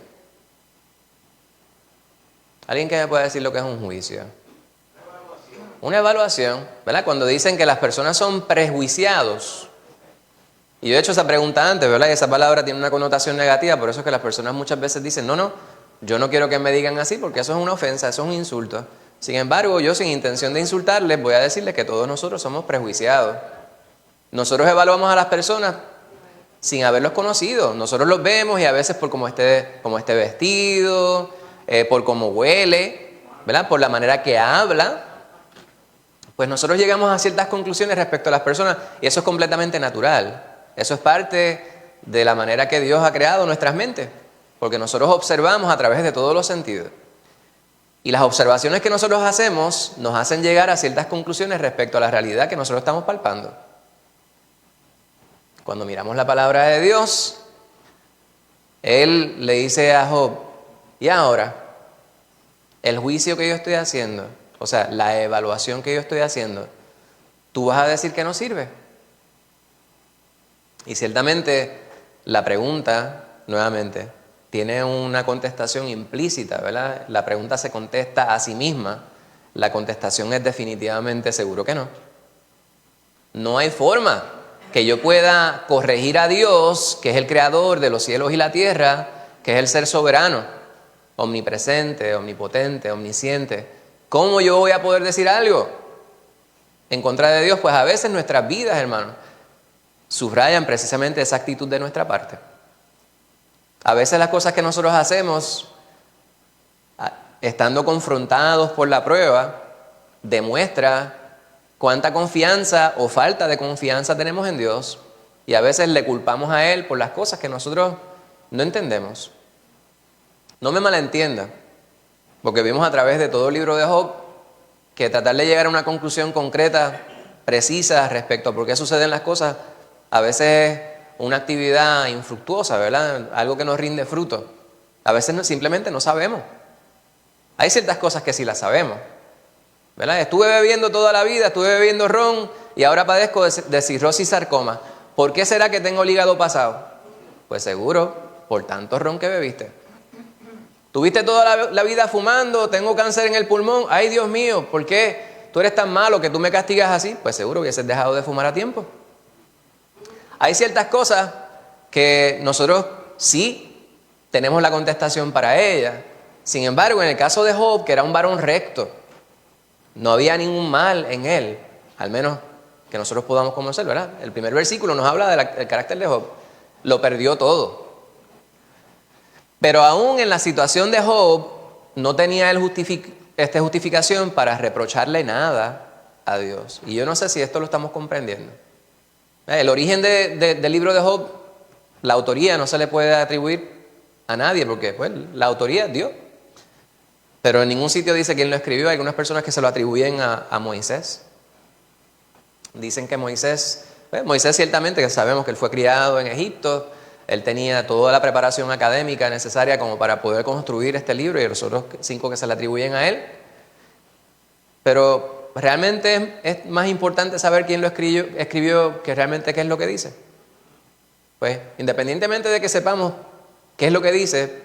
¿Alguien que me pueda decir lo que es un juicio? Una evaluación, ¿verdad? Cuando dicen que las personas son prejuiciados. Y yo he hecho esa pregunta antes, ¿verdad? Y esa palabra tiene una connotación negativa, por eso es que las personas muchas veces dicen, no, yo no quiero que me digan así porque eso es una ofensa, eso es un insulto. Sin embargo, yo sin intención de insultarles voy a decirles que todos nosotros somos prejuiciados. Nosotros evaluamos a las personas sin haberlos conocido. Nosotros los vemos y a veces por cómo esté vestido, por cómo huele, ¿verdad? Por la manera que habla. Pues nosotros llegamos a ciertas conclusiones respecto a las personas y eso es completamente natural. Eso es parte de la manera que Dios ha creado nuestras mentes, porque nosotros observamos a través de todos los sentidos. Y las observaciones que nosotros hacemos nos hacen llegar a ciertas conclusiones respecto a la realidad que nosotros estamos palpando. Cuando miramos la palabra de Dios, Él le dice a Job, y ahora, el juicio que yo estoy haciendo, o sea, la evaluación que yo estoy haciendo, ¿tú vas a decir que no sirve? Y ciertamente la pregunta, nuevamente, tiene una contestación implícita, ¿verdad? La pregunta se contesta a sí misma. La contestación es definitivamente seguro que no. No hay forma que yo pueda corregir a Dios, que es el creador de los cielos y la tierra, que es el ser soberano, omnipresente, omnipotente, omnisciente. ¿Cómo yo voy a poder decir algo en contra de Dios? Pues a veces nuestras vidas, hermanos, subrayan precisamente esa actitud de nuestra parte. A veces las cosas que nosotros hacemos, estando confrontados por la prueba, demuestra cuánta confianza o falta de confianza tenemos en Dios, y a veces le culpamos a Él por las cosas que nosotros no entendemos. No me malentienda, porque vimos a través de todo el libro de Job que tratar de llegar a una conclusión concreta, precisa respecto a por qué suceden las cosas, a veces es una actividad infructuosa, ¿verdad? Algo que no rinde fruto. A veces simplemente no sabemos. Hay ciertas cosas que sí las sabemos, ¿verdad? Estuve bebiendo toda la vida, estuve bebiendo ron y ahora padezco de cirrosis sarcoma. ¿Por qué será que tengo el hígado pasado? Pues seguro, por tanto ron que bebiste. ¿Tuviste toda la vida fumando? Tengo cáncer en el pulmón. Ay, Dios mío, ¿por qué tú eres tan malo que tú me castigas así? Pues seguro hubieses dejado de fumar a tiempo. Hay ciertas cosas que nosotros sí tenemos la contestación para ellas. Sin embargo, en el caso de Job, que era un varón recto, no había ningún mal en él, al menos que nosotros podamos conocer, ¿verdad? El primer versículo nos habla del carácter de Job. Lo perdió todo. Pero aún en la situación de Job, no tenía él justificación para reprocharle nada a Dios. Y yo no sé si esto lo estamos comprendiendo. El origen del libro de Job, la autoría no se le puede atribuir a nadie, porque pues, la autoría es Dios. Pero en ningún sitio dice quién lo escribió. Hay algunas personas que se lo atribuyen a Moisés. Dicen que Moisés ciertamente, que sabemos que él fue criado en Egipto, él tenía toda la preparación académica necesaria como para poder construir este libro, y los otros 5 que se le atribuyen a él. Pero realmente es más importante saber quién lo escribió que realmente qué es lo que dice. Pues independientemente de que sepamos qué es lo que dice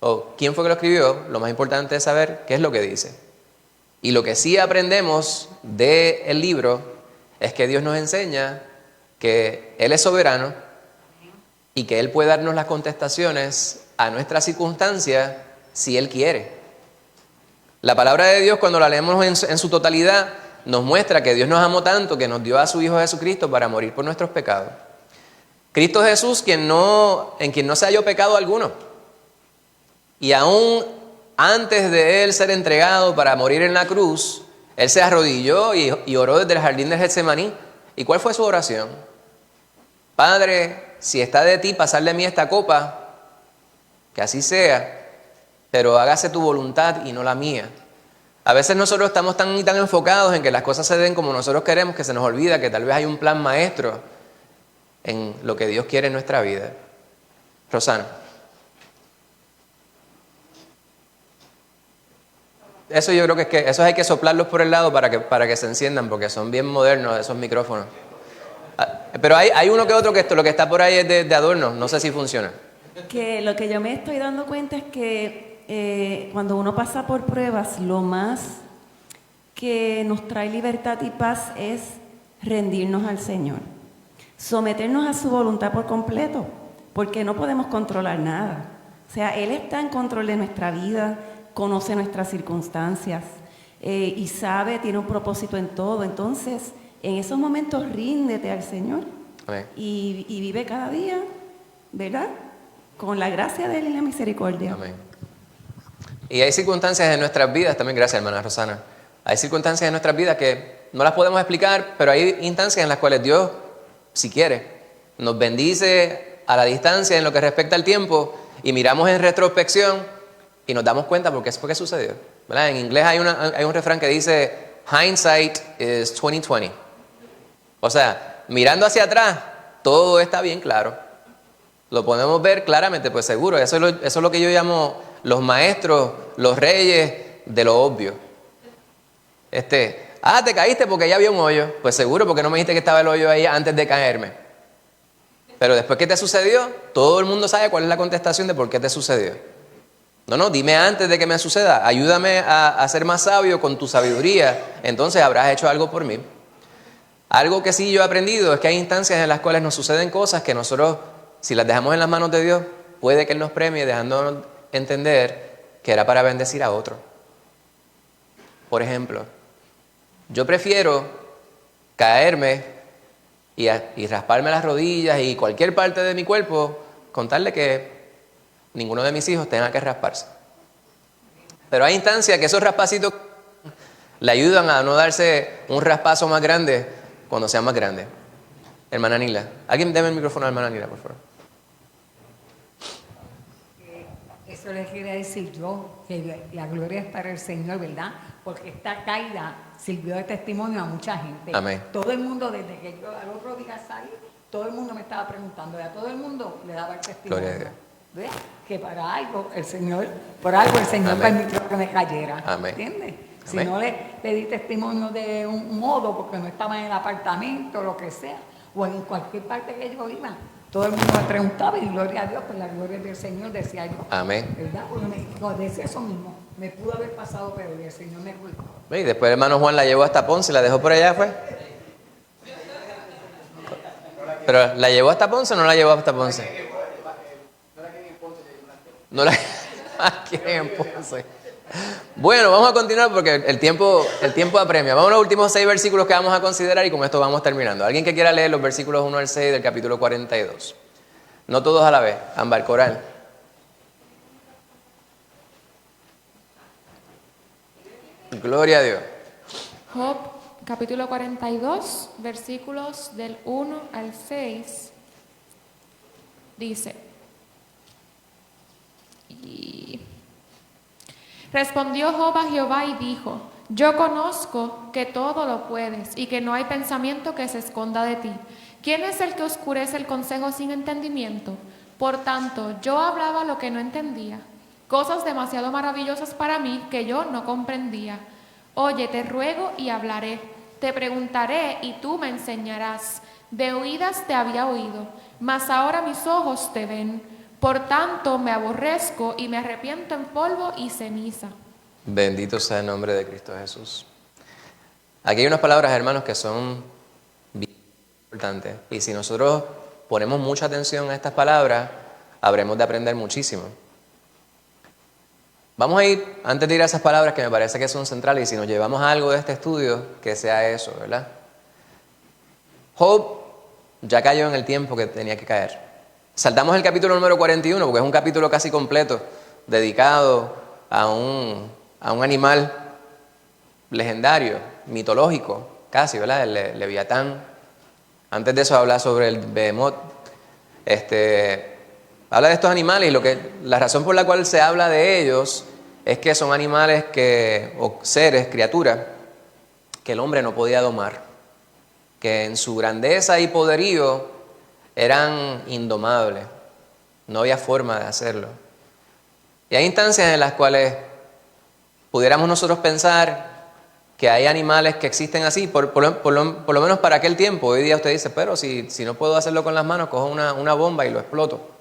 o quién fue que lo escribió, lo más importante es saber qué es lo que dice. Y lo que sí aprendemos del libro es que Dios nos enseña que Él es soberano y que Él puede darnos las contestaciones a nuestras circunstancias si Él quiere. La palabra de Dios, cuando la leemos en su totalidad, nos muestra que Dios nos amó tanto que nos dio a su Hijo Jesucristo para morir por nuestros pecados. Cristo Jesús, en quien no se halló pecado alguno. Y aún antes de Él ser entregado para morir en la cruz, Él se arrodilló y oró desde el jardín de Getsemaní. ¿Y cuál fue su oración? Padre, si está de ti pasar de mí esta copa, que así sea, pero hágase tu voluntad y no la mía. A veces nosotros estamos tan enfocados en que las cosas se den como nosotros queremos, que se nos olvida que tal vez hay un plan maestro en lo que Dios quiere en nuestra vida. Rosana. Eso yo creo que esos hay que soplarlos por el lado para que se enciendan, porque son bien modernos esos micrófonos. Pero hay uno que otro que lo que está por ahí es de adorno, no sé si funciona. Que lo que yo me estoy dando cuenta es que cuando uno pasa por pruebas, lo más que nos trae libertad y paz es rendirnos al Señor, someternos a su voluntad por completo, porque no podemos controlar nada. O sea, Él está en control de nuestra vida, conoce nuestras circunstancias y sabe, tiene un propósito en todo. Entonces, en esos momentos ríndete al Señor Amén. y vive cada día, ¿verdad? Con la gracia de Él y la misericordia. Amén. Y hay circunstancias en nuestras vidas, también gracias hermana Rosana, hay circunstancias en nuestras vidas que no las podemos explicar, pero hay instancias en las cuales Dios, si quiere, nos bendice a la distancia en lo que respecta al tiempo y miramos en retrospección y nos damos cuenta porque es porque sucedió, ¿verdad? En inglés hay un refrán que dice hindsight is 20/20. O sea, mirando hacia atrás, todo está bien claro. Lo podemos ver claramente, pues seguro. Eso es lo que yo llamo los maestros, los reyes de lo obvio. Te caíste porque ya había un hoyo. Pues seguro, porque no me dijiste que estaba el hoyo ahí antes de caerme. Pero después que te sucedió, todo el mundo sabe cuál es la contestación de por qué te sucedió. No, dime antes de que me suceda. Ayúdame a ser más sabio con tu sabiduría. Entonces habrás hecho algo por mí. Algo que sí yo he aprendido es que hay instancias en las cuales nos suceden cosas que nosotros, si las dejamos en las manos de Dios, puede que Él nos premie dejándonos entender que era para bendecir a otro. Por ejemplo, yo prefiero caerme y rasparme las rodillas y cualquier parte de mi cuerpo con tal de que ninguno de mis hijos tenga que rasparse. Pero hay instancias que esos raspacitos le ayudan a no darse un raspazo más grande cuando sea más grande. Hermana Nila. Alguien deme el micrófono a hermana Nila, por favor. Eso le quiere decir yo, que la gloria es para el Señor, ¿verdad? Porque esta caída sirvió de testimonio a mucha gente. Amén. Todo el mundo, desde que yo al otro día salí, todo el mundo me estaba preguntando, y a todo el mundo le daba el testimonio. Gloria a Dios. ¿Ves? Que para algo el Señor, por algo el Señor Amén. permitió que me cayera. Amén. ¿Entiendes? Si Amén. no le di testimonio de un modo, porque no estaba en el apartamento, lo que sea, o en cualquier parte que yo iba, todo el mundo me preguntaba y gloria a Dios, pues la gloria del Señor decía yo. Amén. ¿Verdad? Porque decía eso mismo. Me pudo haber pasado peor y el Señor me cuidó. Y después el hermano Juan la llevó hasta Ponce, la dejó por allá, ¿fue? ¿Pero la llevó hasta Ponce o no la llevó hasta Ponce? No la quieren en Ponce. Bueno, vamos a continuar porque el tiempo apremia. Vamos a los últimos 6 versículos que vamos a considerar y con esto vamos terminando. ¿Alguien que quiera leer los versículos 1 al 6 del capítulo 42? No todos a la vez. Ámbar, Coral. Gloria a Dios. Job, capítulo 42, versículos del 1 al 6, dice, respondió Job a Jehová y dijo, yo conozco que todo lo puedes y que no hay pensamiento que se esconda de ti. ¿Quién es el que oscurece el consejo sin entendimiento? Por tanto, yo hablaba lo que no entendía, cosas demasiado maravillosas para mí que yo no comprendía. Oye, te ruego y hablaré, te preguntaré y tú me enseñarás. De oídas te había oído, mas ahora mis ojos te ven. Por tanto, me aborrezco y me arrepiento en polvo y ceniza. Bendito sea el nombre de Cristo Jesús. Aquí hay unas palabras, hermanos, que son bien importantes. Y si nosotros ponemos mucha atención a estas palabras, habremos de aprender muchísimo. Vamos a ir, antes de ir a esas palabras que me parece que son centrales, y si nos llevamos algo de este estudio, que sea eso, ¿verdad? Job ya cayó en el tiempo que tenía que caer. Saltamos el capítulo número 41, porque es un capítulo casi completo, dedicado a un animal legendario, mitológico, casi, ¿verdad? El Leviatán. Antes de eso habla sobre el Behemoth. Habla de estos animales y la razón por la cual se habla de ellos es que son animales o seres, criaturas, que el hombre no podía domar, que en su grandeza y poderío eran indomables, no había forma de hacerlo. Y hay instancias en las cuales pudiéramos nosotros pensar que hay animales que existen así, por lo menos para aquel tiempo. Hoy día usted dice, pero si no puedo hacerlo con las manos, cojo una bomba y lo exploto.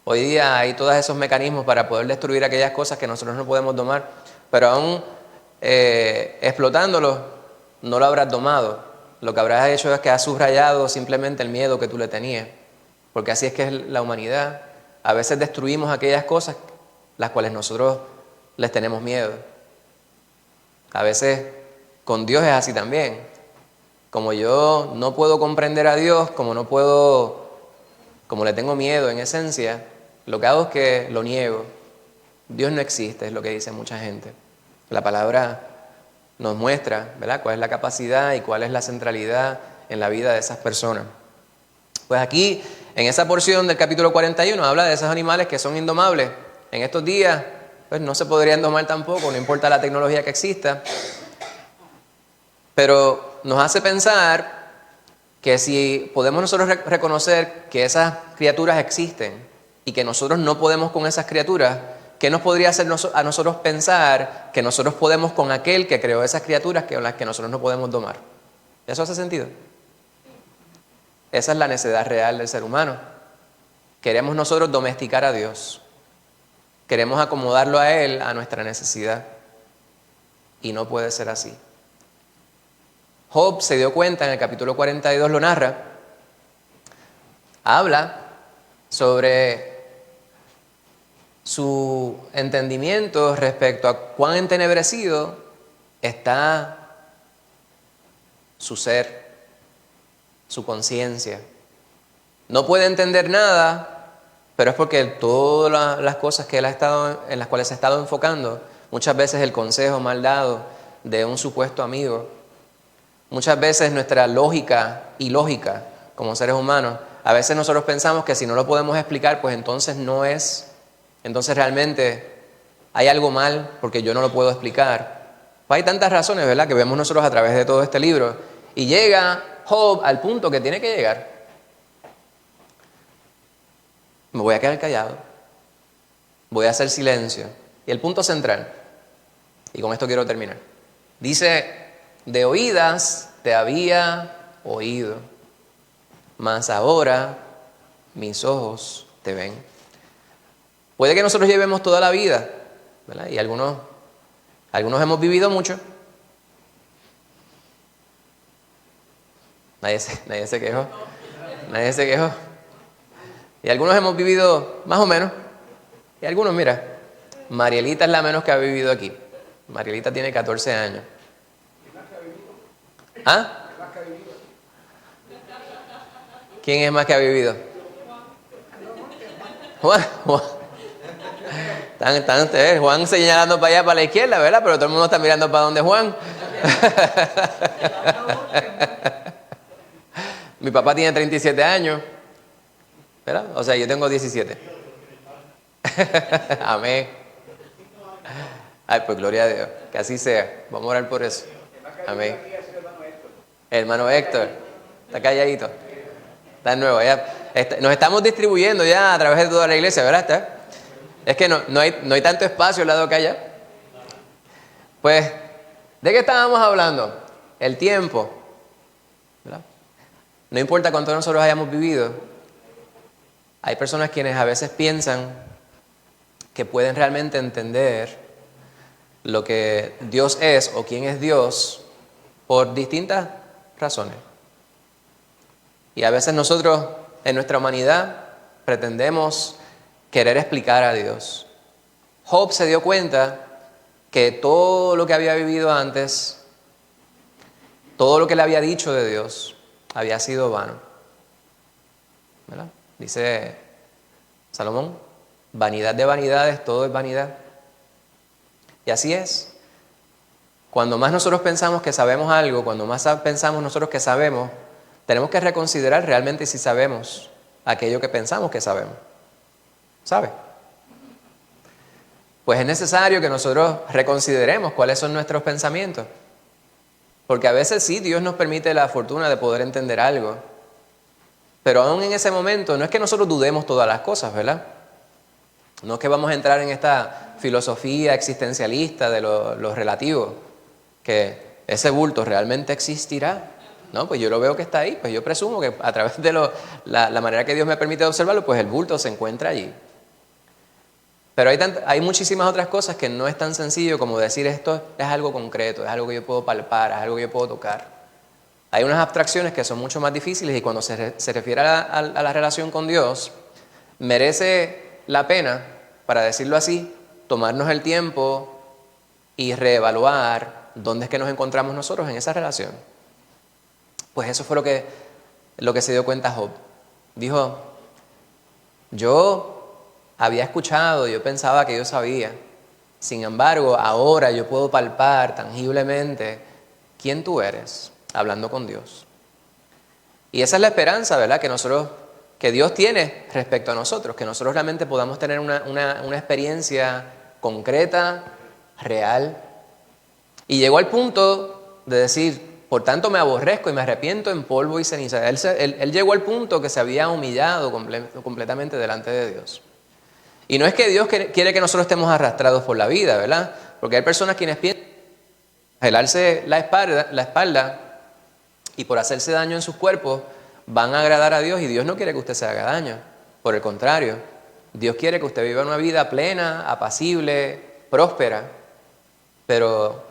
Hoy día hay todos esos mecanismos para poder destruir aquellas cosas que nosotros no podemos domar, pero aún explotándolos no lo habrás domado. Lo que habrás hecho es que has subrayado simplemente el miedo que tú le tenías, porque así es que es la humanidad. A veces destruimos aquellas cosas las cuales nosotros les tenemos miedo. A veces con Dios es así también. como yo no puedo comprender a Dios, como le tengo miedo en esencia, lo que hago es que lo niego. Dios no existe, es lo que dice mucha gente. La palabra nos muestra, ¿verdad?, cuál es la capacidad y cuál es la centralidad en la vida de esas personas. Pues aquí, en esa porción del capítulo 41, habla de esos animales que son indomables. En estos días, pues no se podrían domar tampoco, no importa la tecnología que exista. Pero nos hace pensar que si podemos nosotros reconocer que esas criaturas existen y que nosotros no podemos con esas criaturas, ¿qué nos podría hacer a nosotros pensar que nosotros podemos con aquel que creó esas criaturas con las que nosotros no podemos domar? ¿Eso hace sentido? Esa es la necesidad real del ser humano. Queremos nosotros domesticar a Dios. Queremos acomodarlo a Él, a nuestra necesidad. Y no puede ser así. Job se dio cuenta, en el capítulo 42 lo narra, habla sobre su entendimiento respecto a cuán entenebrecido está su ser, su conciencia. No puede entender nada, pero es porque todas las cosas que en las cuales se ha estado enfocando, muchas veces el consejo mal dado de un supuesto amigo, muchas veces nuestra lógica ilógica como seres humanos, a veces nosotros pensamos que si no lo podemos explicar, pues entonces no es, entonces realmente hay algo mal porque yo no lo puedo explicar. Pues hay tantas razones, ¿verdad?, que vemos nosotros a través de todo este libro. Y llega Job al punto que tiene que llegar. Me voy a quedar callado. Voy a hacer silencio. Y el punto central, y con esto quiero terminar, dice: de oídas te había oído, mas ahora mis ojos te ven. Puede que nosotros llevemos toda la vida, ¿verdad?, y algunos hemos vivido mucho. Nadie se quejó. Nadie se quejó. Y algunos hemos vivido más o menos. Y algunos, mira, Marielita es la menos que ha vivido aquí. Marielita tiene 14 años. ¿Ah? ¿Quién es más que ha vivido? Juan. Están ustedes, Juan señalando para allá, para la izquierda, ¿verdad? Pero todo el mundo está mirando para donde Juan. Mi papá tiene 37 años, ¿verdad? O sea, yo tengo 17. Amén. Ay, pues gloria a Dios, que así sea. Vamos a orar por eso. Amén. El hermano Héctor, está calladito. Está nuevo, ya. Nos estamos distribuyendo ya a través de toda la iglesia, ¿verdad? Es que no hay tanto espacio al lado que allá. Pues, ¿de qué estábamos hablando? El tiempo, ¿verdad? No importa cuánto nosotros hayamos vivido, hay personas quienes a veces piensan que pueden realmente entender lo que Dios es o quién es Dios por distintas razones. Y a veces nosotros, en nuestra humanidad, pretendemos querer explicar a Dios. Job se dio cuenta que todo lo que había vivido antes, todo lo que le había dicho de Dios, había sido vano. ¿Verdad? Dice Salomón: vanidad de vanidades, todo es vanidad. Y así es. Cuando más nosotros pensamos que sabemos algo, cuando más pensamos nosotros que sabemos, tenemos que reconsiderar realmente si sabemos aquello que pensamos que sabemos. ¿Sabe? Pues es necesario que nosotros reconsideremos cuáles son nuestros pensamientos. Porque a veces sí, Dios nos permite la fortuna de poder entender algo. Pero aún en ese momento, no es que nosotros dudemos todas las cosas, ¿verdad? No es que vamos a entrar en esta filosofía existencialista de lo relativo, que ese bulto realmente existirá. No, pues yo lo veo que está ahí, pues yo presumo que a través de la manera que Dios me permite observarlo, pues el bulto se encuentra allí. Pero hay muchísimas otras cosas que no es tan sencillo como decir esto es algo concreto, es algo que yo puedo palpar, es algo que yo puedo tocar. Hay unas abstracciones que son mucho más difíciles y cuando se refiere a la relación con Dios, merece la pena, para decirlo así, tomarnos el tiempo y reevaluar dónde es que nos encontramos nosotros en esa relación. Pues eso fue lo que se dio cuenta Job. Dijo, yo había escuchado, yo pensaba que yo sabía. Sin embargo, ahora yo puedo palpar tangiblemente quién tú eres, hablando con Dios. Y esa es la esperanza, ¿verdad? Que Dios tiene respecto a nosotros, que nosotros realmente podamos tener una experiencia concreta, real. Y llegó al punto de decir, por tanto me aborrezco y me arrepiento en polvo y ceniza. Él llegó al punto que se había humillado completamente delante de Dios. Y no es que Dios quiere que nosotros estemos arrastrados por la vida, ¿verdad? Porque hay personas quienes piensan gelarse la espalda y por hacerse daño en sus cuerpos van a agradar a Dios, y Dios no quiere que usted se haga daño. Por el contrario, Dios quiere que usted viva una vida plena, apacible, próspera, pero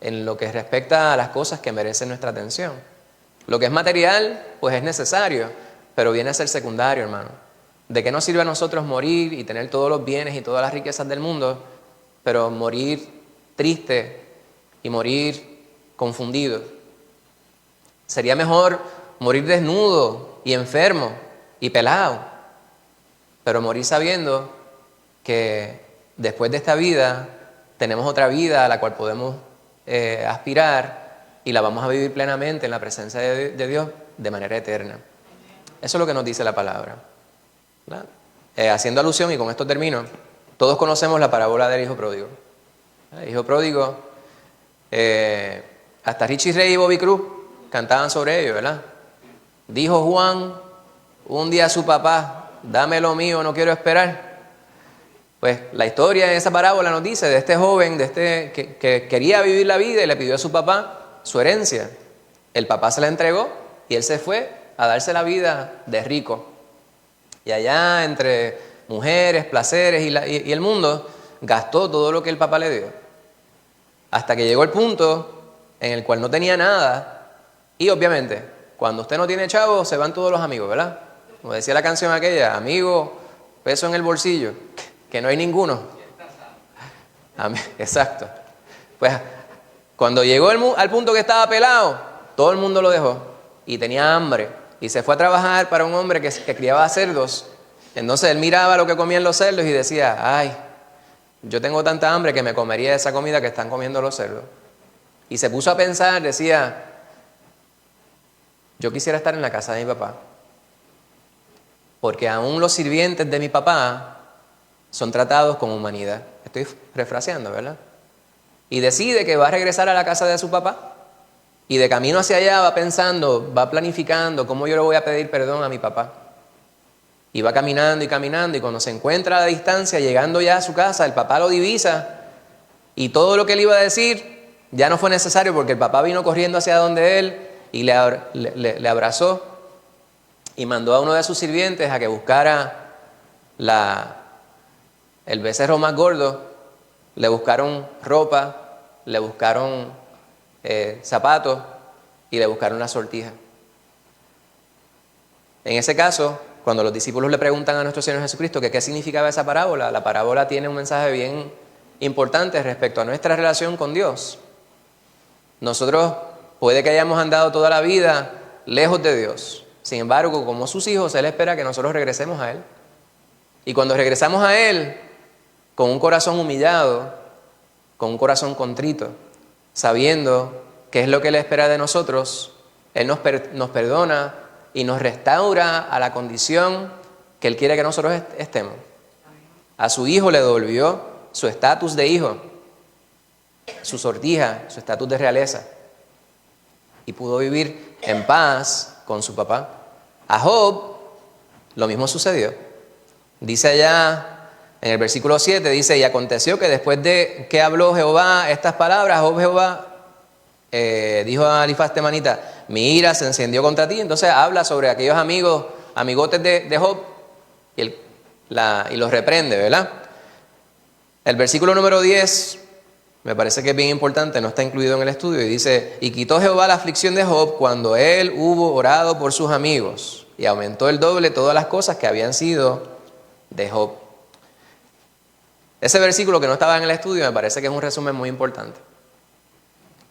en lo que respecta a las cosas que merecen nuestra atención. Lo que es material, pues es necesario, pero viene a ser secundario, hermano. ¿De qué nos sirve a nosotros morir y tener todos los bienes y todas las riquezas del mundo, pero morir triste y morir confundido? Sería mejor morir desnudo y enfermo y pelado, pero morir sabiendo que después de esta vida tenemos otra vida a la cual podemos aspirar y la vamos a vivir plenamente en la presencia de Dios de manera eterna. Eso es lo que nos dice la palabra. Haciendo alusión, y con esto termino, todos conocemos la parábola del hijo pródigo. El hijo pródigo, hasta Richie Ray y Bobby Cruz cantaban sobre ello, ¿verdad? Dijo Juan un día a su papá, dame lo mío, no quiero esperar. Pues la historia de esa parábola nos dice de este joven, que quería vivir la vida y le pidió a su papá su herencia. El papá se la entregó y él se fue a darse la vida de rico. Y allá, entre mujeres, placeres y el mundo, gastó todo lo que el papá le dio. Hasta que llegó el punto en el cual no tenía nada. Y obviamente, cuando usted no tiene chavo, se van todos los amigos, ¿verdad? Como decía la canción aquella, amigo, peso en el bolsillo, que no hay ninguno. Exacto. Pues cuando llegó al punto que estaba pelado, todo el mundo lo dejó y tenía hambre. Y se fue a trabajar para un hombre que criaba cerdos. Entonces él miraba lo que comían los cerdos y decía, ay, yo tengo tanta hambre que me comería esa comida que están comiendo los cerdos. Y se puso a pensar, decía, yo quisiera estar en la casa de mi papá, porque aún los sirvientes de mi papá son tratados con humanidad. Estoy refraseando, ¿verdad? Y decide que va a regresar a la casa de su papá. Y de camino hacia allá va pensando, va planificando cómo yo le voy a pedir perdón a mi papá. Y va caminando, y cuando se encuentra a la distancia, llegando ya a su casa, el papá lo divisa. Y todo lo que él iba a decir ya no fue necesario, porque el papá vino corriendo hacia donde él y le abrazó. Y mandó a uno de sus sirvientes a que buscara el becerro más gordo. Le buscaron ropa, le buscaron zapatos y le buscaron una sortija. En ese caso, cuando los discípulos le preguntan a nuestro Señor Jesucristo que qué significaba esa parábola, la parábola tiene un mensaje bien importante respecto a nuestra relación con Dios. Nosotros puede que hayamos andado toda la vida lejos de Dios. Sin embargo, como sus hijos, Él espera que nosotros regresemos a Él. Y cuando regresamos a Él, con un corazón humillado, con un corazón contrito, sabiendo qué es lo que Él espera de nosotros, Él nos perdona y nos restaura a la condición que Él quiere que nosotros estemos. A su hijo le devolvió su estatus de hijo, su sortija, su estatus de realeza, y pudo vivir en paz con su papá. A Job lo mismo sucedió. Dice allá en el versículo 7, dice, y aconteció que después de que habló Jehová estas palabras, Jehová dijo a Elifaz temanita, mi ira se encendió contra ti. Entonces habla sobre aquellos amigotes de Job y los reprende, ¿verdad? El versículo número 10 me parece que es bien importante, no está incluido en el estudio, y dice, y quitó Jehová la aflicción de Job cuando él hubo orado por sus amigos, y aumentó el doble todas las cosas que habían sido de Job. Ese versículo que no estaba en el estudio me parece que es un resumen muy importante.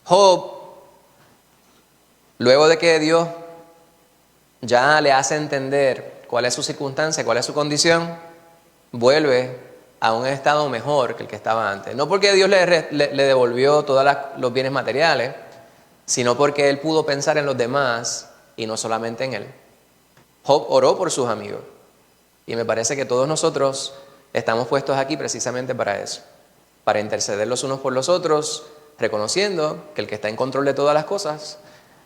Job, luego de que Dios ya le hace entender cuál es su circunstancia, cuál es su condición, vuelve a un estado mejor que el que estaba antes. No porque Dios le devolvió todos los bienes materiales, sino porque él pudo pensar en los demás y no solamente en él. Job oró por sus amigos. Y me parece que todos nosotros estamos puestos aquí precisamente para eso, para interceder los unos por los otros, reconociendo que el que está en control de todas las cosas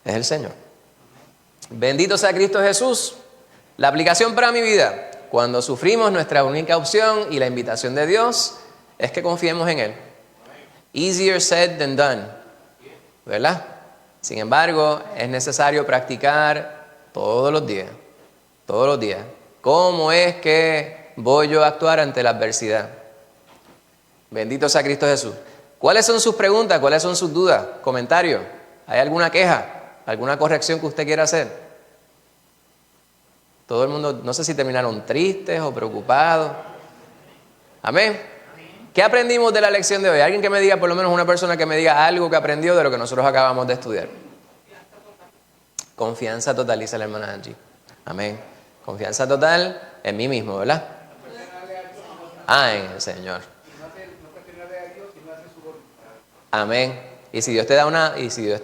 es el Señor. Bendito sea Cristo Jesús. La aplicación para mi vida: cuando sufrimos, nuestra única opción y la invitación de Dios es que confiemos en Él. Easier said than done, ¿verdad? Sin embargo, es necesario practicar todos los días. Todos los días. ¿Cómo es que voy yo a actuar ante la adversidad? Bendito sea Cristo Jesús. ¿Cuáles son sus preguntas? ¿Cuáles son sus dudas? ¿Comentarios? ¿Hay alguna queja? ¿Alguna corrección que usted quiera hacer? Todo el mundo, no sé si terminaron tristes o preocupados. Amén. ¿Qué aprendimos de la lección de hoy? Alguien que me diga, por lo menos una persona que me diga algo que aprendió de lo que nosotros acabamos de estudiar. Confianza total, dice la hermana Angie. Amén. Confianza total en mí mismo, ¿verdad? En el Señor. Amén. Y si Dios te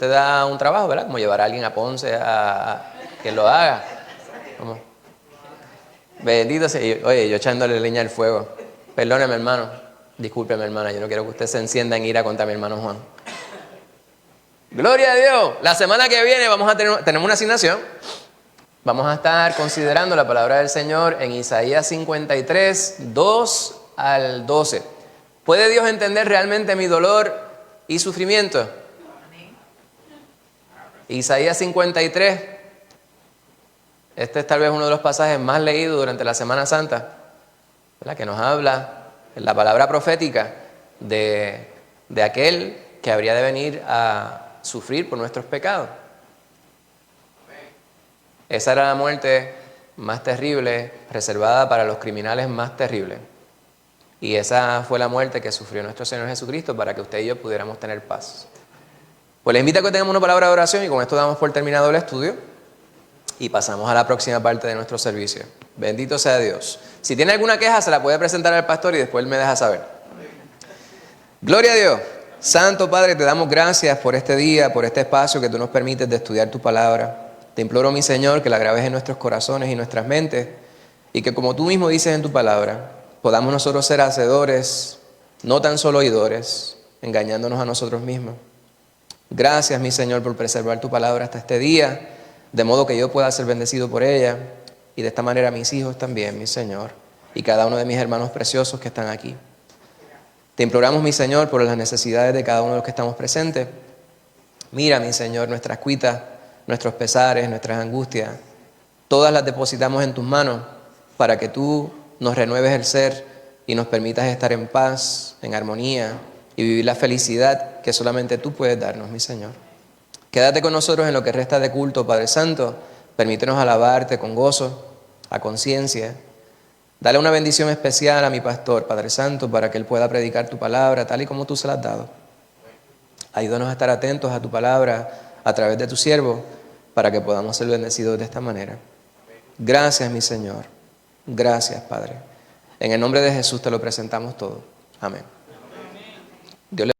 da un trabajo, ¿verdad? Como llevar a alguien a Ponce a que lo haga. ¿Cómo? Bendito sea. Oye, yo echándole leña al fuego. Perdóneme, hermano. Discúlpeme, hermana. Yo no quiero que usted se encienda en ira contra mi hermano Juan. Gloria a Dios. La semana que viene tenemos una asignación. Vamos a estar considerando la palabra del Señor en Isaías 53, 2 al 12. ¿Puede Dios entender realmente mi dolor y sufrimiento? Isaías 53. Este es tal vez uno de los pasajes más leídos durante la Semana Santa, ¿verdad? Que nos habla en la palabra profética de aquel que habría de venir a sufrir por nuestros pecados. Esa era la muerte más terrible, reservada para los criminales más terribles. Y esa fue la muerte que sufrió nuestro Señor Jesucristo para que usted y yo pudiéramos tener paz. Pues les invito a que tengamos una palabra de oración y con esto damos por terminado el estudio y pasamos a la próxima parte de nuestro servicio. Bendito sea Dios. Si tiene alguna queja, se la puede presentar al pastor y después él me deja saber. Gloria a Dios. Santo Padre, te damos gracias por este día, por este espacio que tú nos permites de estudiar tu palabra. Te imploro, mi Señor, que la grabes en nuestros corazones y nuestras mentes y que, como tú mismo dices en tu palabra, podamos nosotros ser hacedores, no tan solo oidores, engañándonos a nosotros mismos. Gracias, mi Señor, por preservar tu palabra hasta este día, de modo que yo pueda ser bendecido por ella y de esta manera mis hijos también, mi Señor, y cada uno de mis hermanos preciosos que están aquí. Te imploramos, mi Señor, por las necesidades de cada uno de los que estamos presentes. Mira, mi Señor, nuestras cuitas, nuestros pesares, nuestras angustias, todas las depositamos en tus manos para que tú nos renueves el ser y nos permitas estar en paz, en armonía y vivir la felicidad que solamente tú puedes darnos, mi Señor. Quédate con nosotros en lo que resta de culto, Padre Santo. Permítenos alabarte con gozo, a conciencia. Dale una bendición especial a mi pastor, Padre Santo, para que él pueda predicar tu palabra tal y como tú se la has dado. Ayúdanos a estar atentos a tu palabra a través de tu siervo, para que podamos ser bendecidos de esta manera. Gracias, mi Señor. Gracias, Padre. En el nombre de Jesús te lo presentamos todo. Amén. Dios le